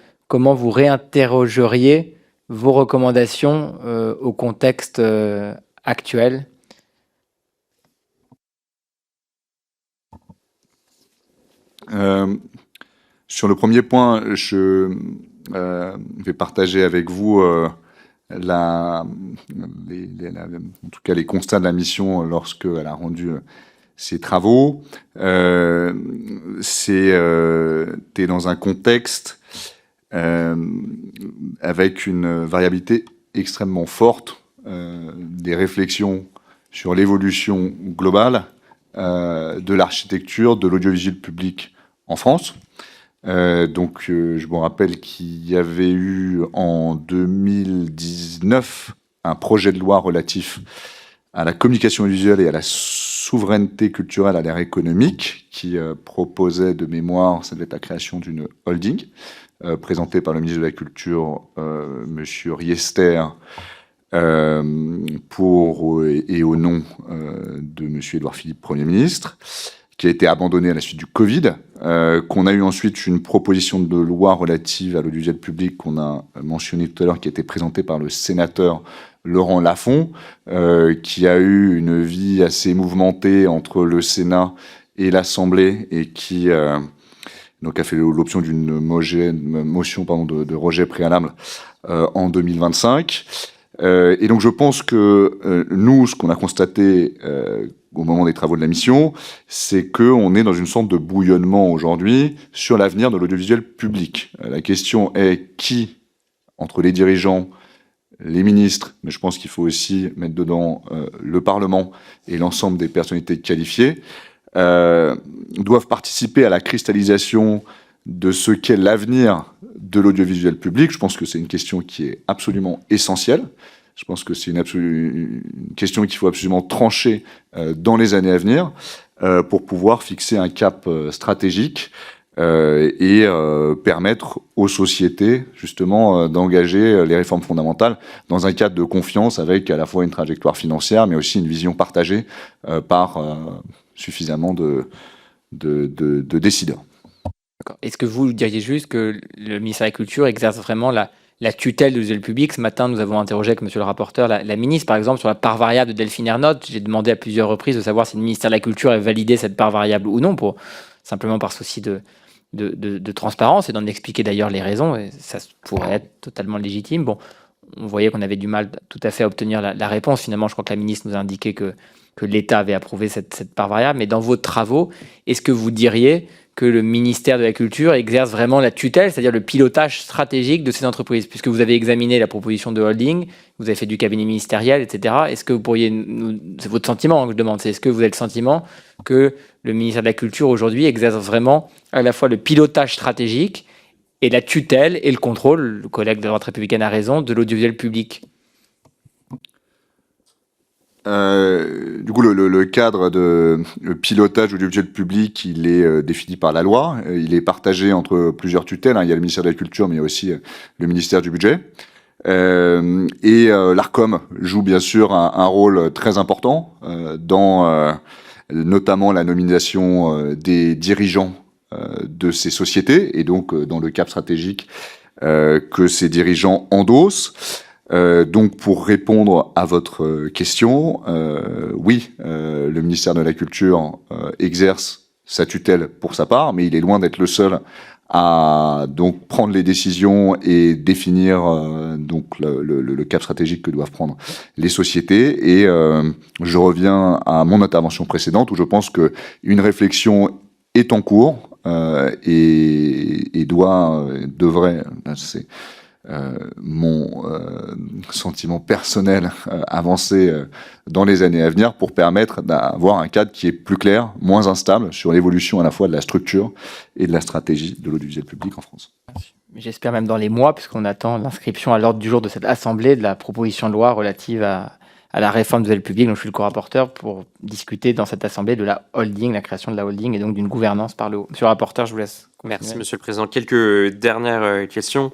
[SPEAKER 2] réinterrogeriez vos recommandations au contexte actuel?
[SPEAKER 7] Sur le premier point, je vais partager avec vous en tout cas les constats de la mission lorsqu'elle a rendu ses travaux. C'était dans un contexte avec une variabilité extrêmement forte des réflexions sur l'évolution globale de l'architecture de l'audiovisuel public en France. Je me rappelle qu'il y avait eu en 2019 un projet de loi relatif à la communication audiovisuelle et à la souveraineté culturelle à l'ère économique qui proposait de mémoire, ça devait être la création d'une holding présentée par le ministre de la Culture, Monsieur Riester, pour et au nom de Monsieur Édouard Philippe, Premier ministre, qui a été abandonné à la suite du Covid, qu'on a eu ensuite une proposition de loi relative à l'audiovisuel public qu'on a mentionné tout à l'heure, qui a été présentée par le sénateur Laurent Lafon, qui a eu une vie assez mouvementée entre le Sénat et l'Assemblée et qui donc a fait l'option d'une motion de rejet préalable en 2025. Et donc je pense que nous, ce qu'on a constaté au moment des travaux de la mission, c'est qu'on est dans une sorte de bouillonnement aujourd'hui sur l'avenir de l'audiovisuel public. La question est qui, entre les dirigeants, les ministres, mais je pense qu'il faut aussi mettre dedans le Parlement et l'ensemble des personnalités qualifiées, doivent participer à la cristallisation de ce qu'est l'avenir de l'audiovisuel public. Je pense que c'est une question qui est absolument essentielle. Je pense que c'est une question qu'il faut absolument trancher dans les années à venir pour pouvoir fixer un cap stratégique et permettre aux sociétés justement d'engager les réformes fondamentales dans un cadre de confiance avec à la fois une trajectoire financière mais aussi une vision partagée par suffisamment de décideurs.
[SPEAKER 2] Est-ce que vous diriez juste que le ministère de la Culture exerce vraiment la tutelle de l'audiovisuel public. Ce matin, nous avons interrogé avec monsieur le rapporteur la ministre, par exemple, sur la part variable de Delphine Ernotte. J'ai demandé à plusieurs reprises de savoir si le ministère de la Culture avait validé cette part variable ou non, simplement par souci de transparence et d'en expliquer d'ailleurs les raisons. Et ça pourrait être totalement légitime. Bon, on voyait qu'on avait du mal tout à fait à obtenir la réponse. Finalement, je crois que la ministre nous a indiqué que l'État avait approuvé cette part variable. Mais dans vos travaux, est-ce que vous diriez que le ministère de la Culture exerce vraiment la tutelle, c'est-à-dire le pilotage stratégique de ces entreprises, puisque vous avez examiné la proposition de holding, vous avez fait du cabinet ministériel, etc. Est-ce que vous pourriez c'est votre sentiment que je demande, c'est est-ce que vous avez le sentiment que le ministère de la Culture aujourd'hui exerce vraiment à la fois le pilotage stratégique et la tutelle et le contrôle, le collègue de la droite républicaine a raison, de l'audiovisuel public?
[SPEAKER 7] Du coup, le cadre de le pilotage audiovisuel public, il est défini par la loi. Il est partagé entre plusieurs tutelles. Il y a le ministère de la Culture, mais il y a aussi le ministère du Budget. L'ARCOM joue bien sûr un rôle très important dans notamment la nomination des dirigeants de ces sociétés et donc dans le cap stratégique que ces dirigeants endossent. Donc, pour répondre à votre question, oui, le ministère de la Culture exerce sa tutelle pour sa part, mais il est loin d'être le seul à donc prendre les décisions et définir donc le cap stratégique que doivent prendre les sociétés. Et je reviens à mon intervention précédente où je pense que une réflexion est en cours et devrait, c'est mon sentiment personnel avancer dans les années à venir pour permettre d'avoir un cadre qui est plus clair, moins instable sur l'évolution à la fois de la structure et de la stratégie de l'audiovisuel public en France.
[SPEAKER 2] J'espère même dans les mois, puisqu'on attend l'inscription à l'ordre du jour de cette assemblée de la proposition de loi relative à la réforme du public, dont je suis le co-rapporteur, pour discuter dans cette assemblée de la holding, la création de la holding et donc d'une gouvernance par le haut. Monsieur le rapporteur, je vous laisse continuer.
[SPEAKER 8] Merci, Monsieur le Président. Quelques dernières questions.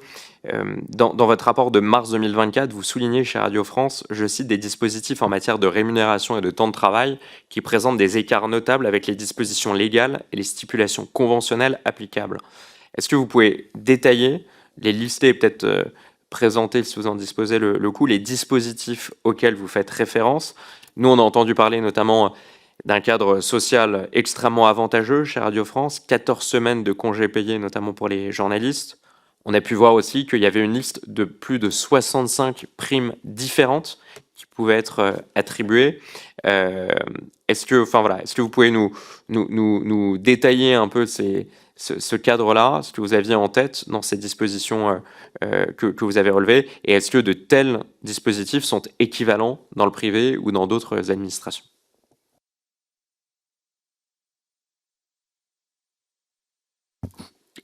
[SPEAKER 8] Dans votre rapport de mars 2024, vous soulignez chez Radio France, je cite, des dispositifs en matière de rémunération et de temps de travail qui présentent des écarts notables avec les dispositions légales et les stipulations conventionnelles applicables. Est-ce que vous pouvez détailler, les lister et peut-être présenter, si vous en disposez le coup, les dispositifs auxquels vous faites référence? Nous, on a entendu parler notamment d'un cadre social extrêmement avantageux chez Radio France, 14 semaines de congés payés, notamment pour les journalistes. On a pu voir aussi qu'il y avait une liste de plus de 65 primes différentes qui pouvaient être attribuées. Est-ce que vous pouvez nous détailler un peu ce cadre-là, ce que vous aviez en tête dans ces dispositions que vous avez relevées, et est-ce que de tels dispositifs sont équivalents dans le privé ou dans d'autres administrations?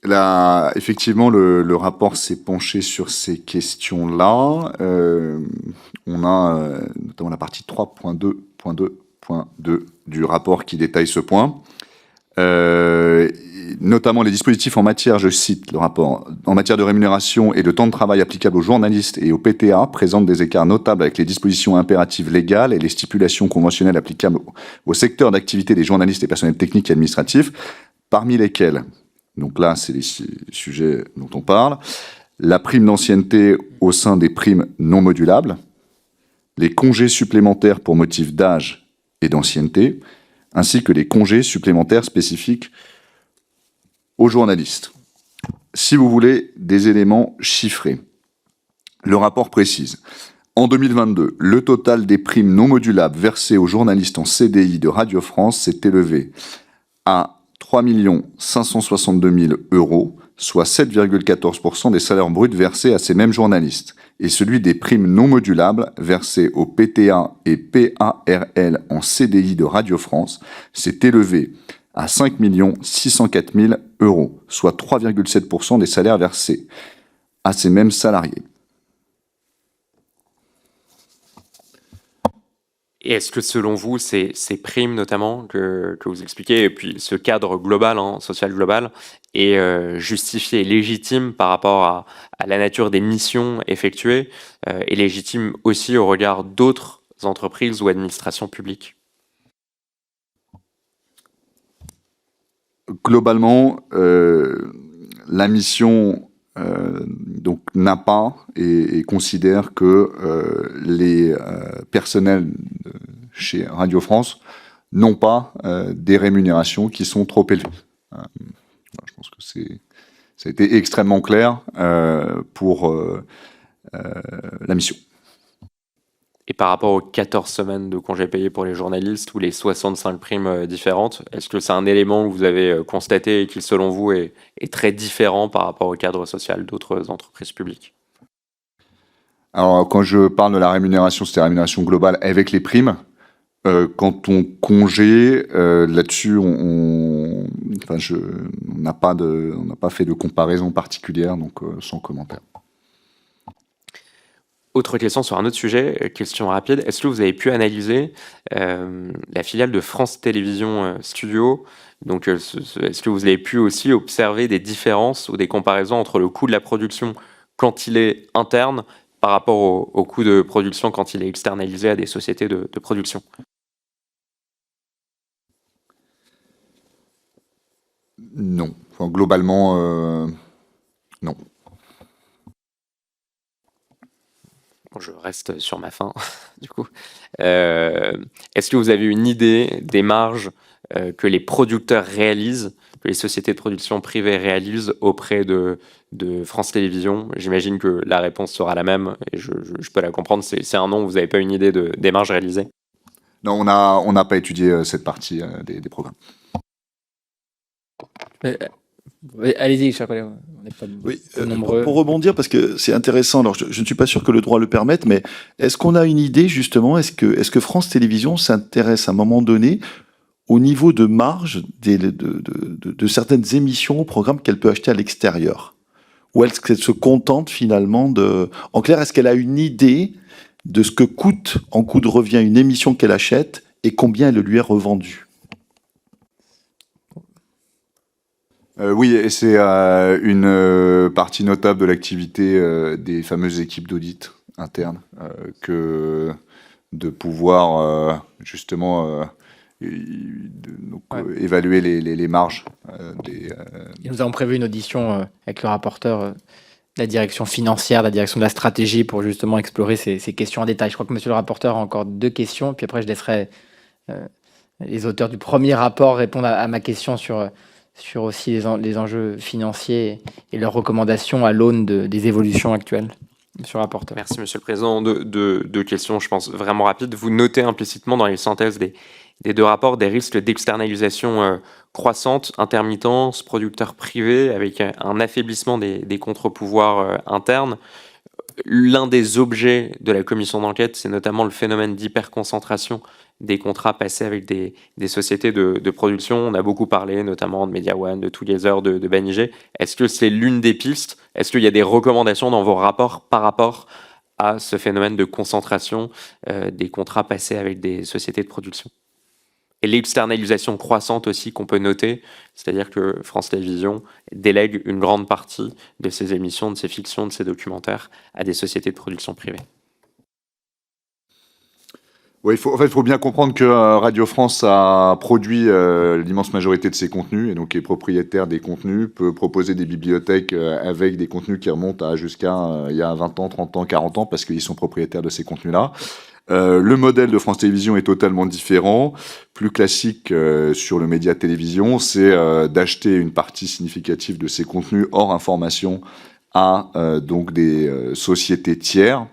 [SPEAKER 7] Là, effectivement, le rapport s'est penché sur ces questions-là. On a notamment la partie 3.2.2.2 du rapport qui détaille ce point. Notamment les dispositifs en matière, je cite le rapport, en matière de rémunération et de temps de travail applicables aux journalistes et aux PTA présentent des écarts notables avec les dispositions impératives légales et les stipulations conventionnelles applicables au secteur d'activité des journalistes et personnels techniques et administratifs, parmi lesquels, donc là c'est les sujets dont on parle, la prime d'ancienneté au sein des primes non modulables, les congés supplémentaires pour motif d'âge et d'ancienneté, ainsi que les congés supplémentaires spécifiques aux journalistes. Si vous voulez des éléments chiffrés, le rapport précise, en 2022, le total des primes non modulables versées aux journalistes en CDI de Radio France s'est élevé à 3 562 000 €, soit 7,14% des salaires bruts versés à ces mêmes journalistes, et celui des primes non modulables versées aux PTA et PARL en CDI de Radio France s'est élevé à 5 604 000 €, soit 3,7% des salaires versés à ces mêmes salariés.
[SPEAKER 8] Et est-ce que selon vous, ces primes notamment que vous expliquez, et puis ce cadre global, social global, est justifié et légitime par rapport à la nature des missions effectuées, et légitime aussi au regard d'autres entreprises ou administrations publiques?
[SPEAKER 7] Globalement, la mission donc n'a pas et considère que les personnels chez Radio France n'ont pas des rémunérations qui sont trop élevées. Je pense que ça a été extrêmement clair pour la mission.
[SPEAKER 8] Et par rapport aux 14 semaines de congés payés pour les journalistes ou les 65 primes différentes, est-ce que c'est un élément que vous avez constaté et qui, selon vous, est très différent par rapport au cadre social d'autres entreprises publiques?
[SPEAKER 7] Alors, quand je parle de la rémunération, c'est la rémunération globale avec les primes. Quand on congé, là-dessus, on n'a pas fait de comparaison particulière, donc sans commentaire.
[SPEAKER 8] Autre question sur un autre sujet, question rapide. Est-ce que vous avez pu analyser la filiale de France Télévisions Studio? Donc, est-ce que vous avez pu aussi observer des différences ou des comparaisons entre le coût de la production quand il est interne par rapport au coût de production quand il est externalisé à des sociétés de production?
[SPEAKER 7] Non. Enfin, globalement, non.
[SPEAKER 8] Je reste sur ma faim, du coup. Est-ce que vous avez une idée des marges que les producteurs réalisent, que les sociétés de production privées réalisent auprès de France Télévisions? J'imagine que la réponse sera la même, et je peux la comprendre. C'est un non, vous n'avez pas une idée des marges réalisées?
[SPEAKER 7] Non, on n'a pas étudié cette partie des programmes.
[SPEAKER 2] Allez-y, chers collègues, on n'est pas nombreux.
[SPEAKER 9] Pour rebondir, parce que c'est intéressant, alors je ne suis pas sûr que le droit le permette, mais est-ce qu'on a une idée justement, est-ce que France Télévisions s'intéresse à un moment donné au niveau de marge de certaines émissions au programme qu'elle peut acheter à l'extérieur? Ou est-ce qu'elle se contente finalement de... En clair, est-ce qu'elle a une idée de ce que coûte en coût de revient une émission qu'elle achète et combien elle lui est revendue?
[SPEAKER 7] Oui, et c'est une partie notable de l'activité des fameuses équipes d'audit internes que de pouvoir justement évaluer les marges.
[SPEAKER 2] Nous avons prévu une audition avec le rapporteur de la direction financière, de la direction de la stratégie pour justement explorer ces questions en détail. Je crois que monsieur le rapporteur a encore 2 questions, puis après je laisserai les auteurs du premier rapport répondre à ma question sur aussi les enjeux financiers et leurs recommandations à l'aune des évolutions actuelles. Monsieur le rapporteur.
[SPEAKER 8] Merci, Monsieur le Président. Deux questions, je pense, vraiment rapides. Vous notez implicitement dans les synthèses des 2 rapports des risques d'externalisation croissante, intermittence, producteurs privés, avec un affaiblissement des contre-pouvoirs internes. L'un des objets de la commission d'enquête, c'est notamment le phénomène d'hyperconcentration des contrats passés avec des sociétés de production. On a beaucoup parlé, notamment de Media One, de Together, de Banijay. Est-ce que c'est l'une des pistes? Est-ce qu'il y a des recommandations dans vos rapports par rapport à ce phénomène de concentration des contrats passés avec des sociétés de production? Et l'externalisation croissante aussi qu'on peut noter, c'est-à-dire que France Télévisions délègue une grande partie de ses émissions, de ses fictions, de ses documentaires à des sociétés de production privées.
[SPEAKER 7] Oui, il faut bien comprendre que Radio France a produit l'immense majorité de ses contenus et donc est propriétaire des contenus, peut proposer des bibliothèques avec des contenus qui remontent à jusqu'à il y a 20 ans, 30 ans, 40 ans parce qu'ils sont propriétaires de ces contenus-là. Le modèle de France Télévisions est totalement différent, plus classique sur le média télévision, c'est d'acheter une partie significative de ces contenus hors information à donc des sociétés tiers.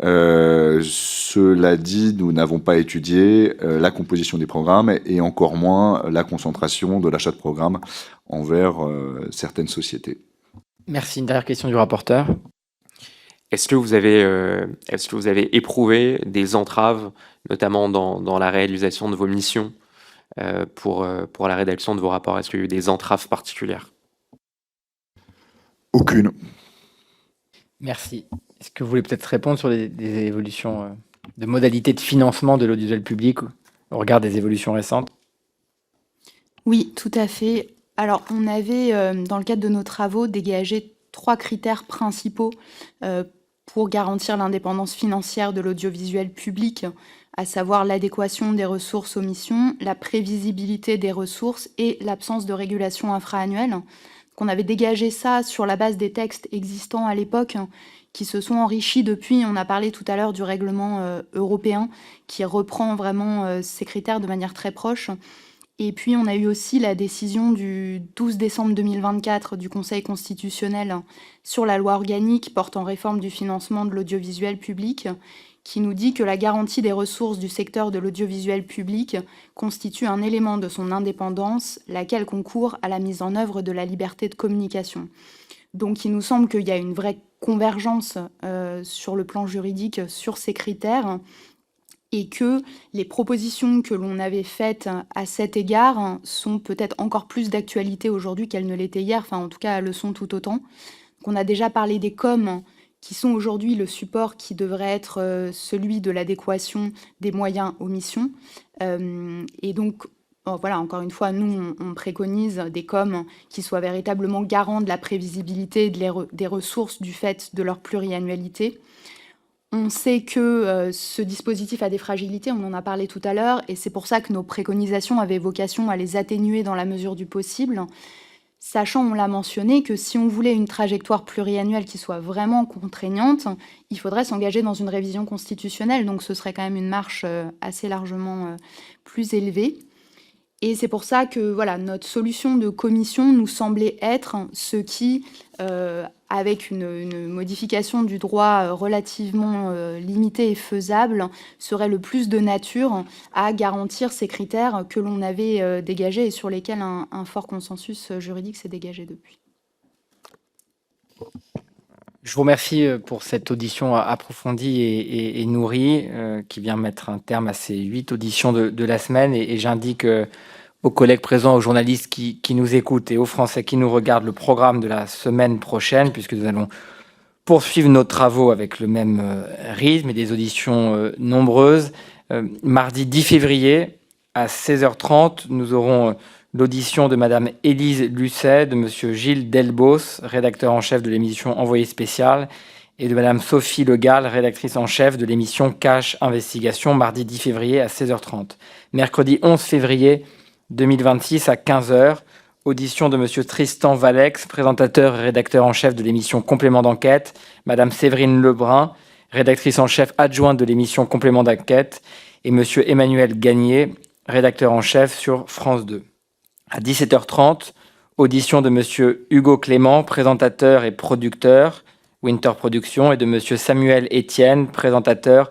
[SPEAKER 7] Cela dit, nous n'avons pas étudié la composition des programmes et encore moins la concentration de l'achat de programmes envers certaines sociétés.
[SPEAKER 2] Merci. Une dernière question du rapporteur.
[SPEAKER 8] Est-ce que vous avez éprouvé des entraves, notamment dans la réalisation de vos missions pour la rédaction de vos rapports? Est-ce qu'il y a eu des entraves particulières?
[SPEAKER 7] Aucune.
[SPEAKER 2] Merci. Est-ce que vous voulez peut-être répondre sur des évolutions de modalités de financement de l'audiovisuel public au regard des évolutions récentes?
[SPEAKER 5] Oui, tout à fait. Alors, on avait, dans le cadre de nos travaux, dégagé 3 critères principaux pour garantir l'indépendance financière de l'audiovisuel public, à savoir l'adéquation des ressources aux missions, la prévisibilité des ressources et l'absence de régulation infra-annuelle. qu'on avait dégagé ça sur la base des textes existants à l'époque, qui se sont enrichis depuis. On a parlé tout à l'heure du règlement européen, qui reprend vraiment ces critères de manière très proche. Et puis, on a eu aussi la décision du 12 décembre 2024 du Conseil constitutionnel sur la loi organique portant réforme du financement de l'audiovisuel public, qui nous dit que la garantie des ressources du secteur de l'audiovisuel public constitue un élément de son indépendance, laquelle concourt à la mise en œuvre de la liberté de communication. Donc, il nous semble qu'il y a une vraie convergence sur le plan juridique sur ces critères, et que les propositions que l'on avait faites à cet égard sont peut-être encore plus d'actualité aujourd'hui qu'elles ne l'étaient hier, enfin en tout cas elles le sont tout autant. Donc, on a déjà parlé des COM, qui sont aujourd'hui le support qui devrait être celui de l'adéquation des moyens aux missions. Et donc, voilà, encore une fois, nous, on préconise des COM qui soient véritablement garants de la prévisibilité des ressources du fait de leur pluriannualité. On sait que ce dispositif a des fragilités, on en a parlé tout à l'heure, et c'est pour ça que nos préconisations avaient vocation à les atténuer dans la mesure du possible, sachant, on l'a mentionné, que si on voulait une trajectoire pluriannuelle qui soit vraiment contraignante, il faudrait s'engager dans une révision constitutionnelle, donc ce serait quand même une marche assez largement plus élevée. Et c'est pour ça que voilà, notre solution de commission nous semblait être ce qui, avec une modification du droit relativement limitée et faisable, serait le plus de nature à garantir ces critères que l'on avait dégagés et sur lesquels un fort consensus juridique s'est dégagé depuis.
[SPEAKER 2] Je vous remercie pour cette audition approfondie et nourrie qui vient mettre un terme à ces 8 auditions de la semaine. Et j'indique aux collègues présents, aux journalistes qui nous écoutent et aux Français qui nous regardent le programme de la semaine prochaine, puisque nous allons poursuivre nos travaux avec le même rythme et des auditions nombreuses. Mardi 10 février à 16h30, nous aurons l'audition de Madame Élise Lucet, de Monsieur Gilles Delbos, rédacteur en chef de l'émission Envoyé spécial, et de Madame Sophie Le Gall, rédactrice en chef de l'émission Cash Investigation, mardi 10 février à 16h30. Mercredi 11 février 2026 à 15h, audition de Monsieur Tristan Valex, présentateur et rédacteur en chef de l'émission Complément d'enquête, Madame Séverine Lebrun, rédactrice en chef adjointe de l'émission Complément d'enquête, et Monsieur Emmanuel Gagné, rédacteur en chef sur France 2. À 17h30, audition de Monsieur Hugo Clément, présentateur et producteur, Winter Productions, et de Monsieur Samuel Etienne, présentateur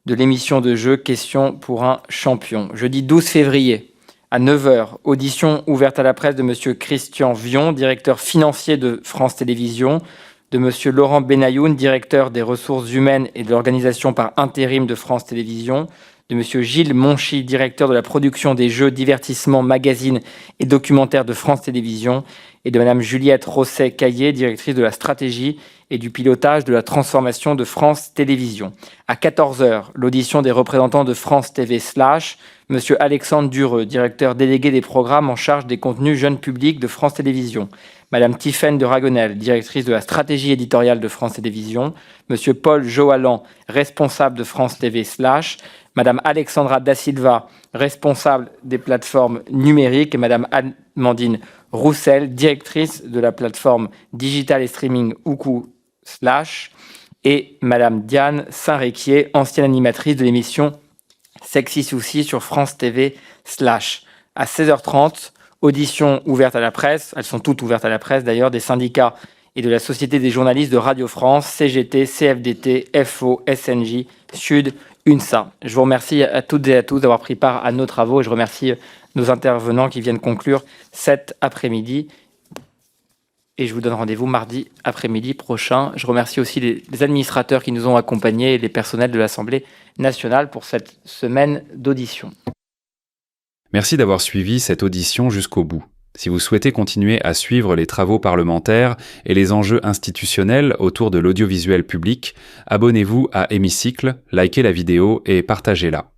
[SPEAKER 2] de l'émission de jeu Questions pour un champion. Jeudi 12 février, à 9h, audition ouverte à la presse de Monsieur Christian Vion, directeur financier de France Télévisions, de Monsieur Laurent Benayoun, directeur des ressources humaines et de l'organisation par intérim de France Télévisions, de Monsieur Gilles Monchy, directeur de la production des jeux, divertissements, magazines et documentaires de France Télévisions, et de Madame Juliette Rosset-Caillé, directrice de la stratégie et du pilotage de la transformation de France Télévisions. À 14h, l'audition des représentants de France TV / Monsieur Alexandre Dureux, directeur délégué des programmes en charge des contenus jeunes publics de France Télévisions. Madame Tiffaine de Ragonel, directrice de la stratégie éditoriale de France Télévisions. Monsieur Paul Joalan, responsable de France TV / Madame Alexandra Da Silva, responsable des plateformes numériques, et Madame Amandine Roussel, directrice de la plateforme digital et streaming Oukou / et Madame Diane Saint-Réquier, ancienne animatrice de l'émission Sexy Souci sur France TV /. À 16h30, audition ouverte à la presse, elles sont toutes ouvertes à la presse d'ailleurs, des syndicats et de la Société des journalistes de Radio France, CGT, CFDT, FO, SNJ, Sud, UNSA. Je vous remercie à toutes et à tous d'avoir pris part à nos travaux et je remercie nos intervenants qui viennent conclure cet après-midi. Et je vous donne rendez-vous mardi après-midi prochain. Je remercie aussi les administrateurs qui nous ont accompagnés et les personnels de l'Assemblée nationale pour cette semaine d'audition.
[SPEAKER 1] Merci d'avoir suivi cette audition jusqu'au bout. Si vous souhaitez continuer à suivre les travaux parlementaires et les enjeux institutionnels autour de l'audiovisuel public, abonnez-vous à Hémicycle, likez la vidéo et partagez-la.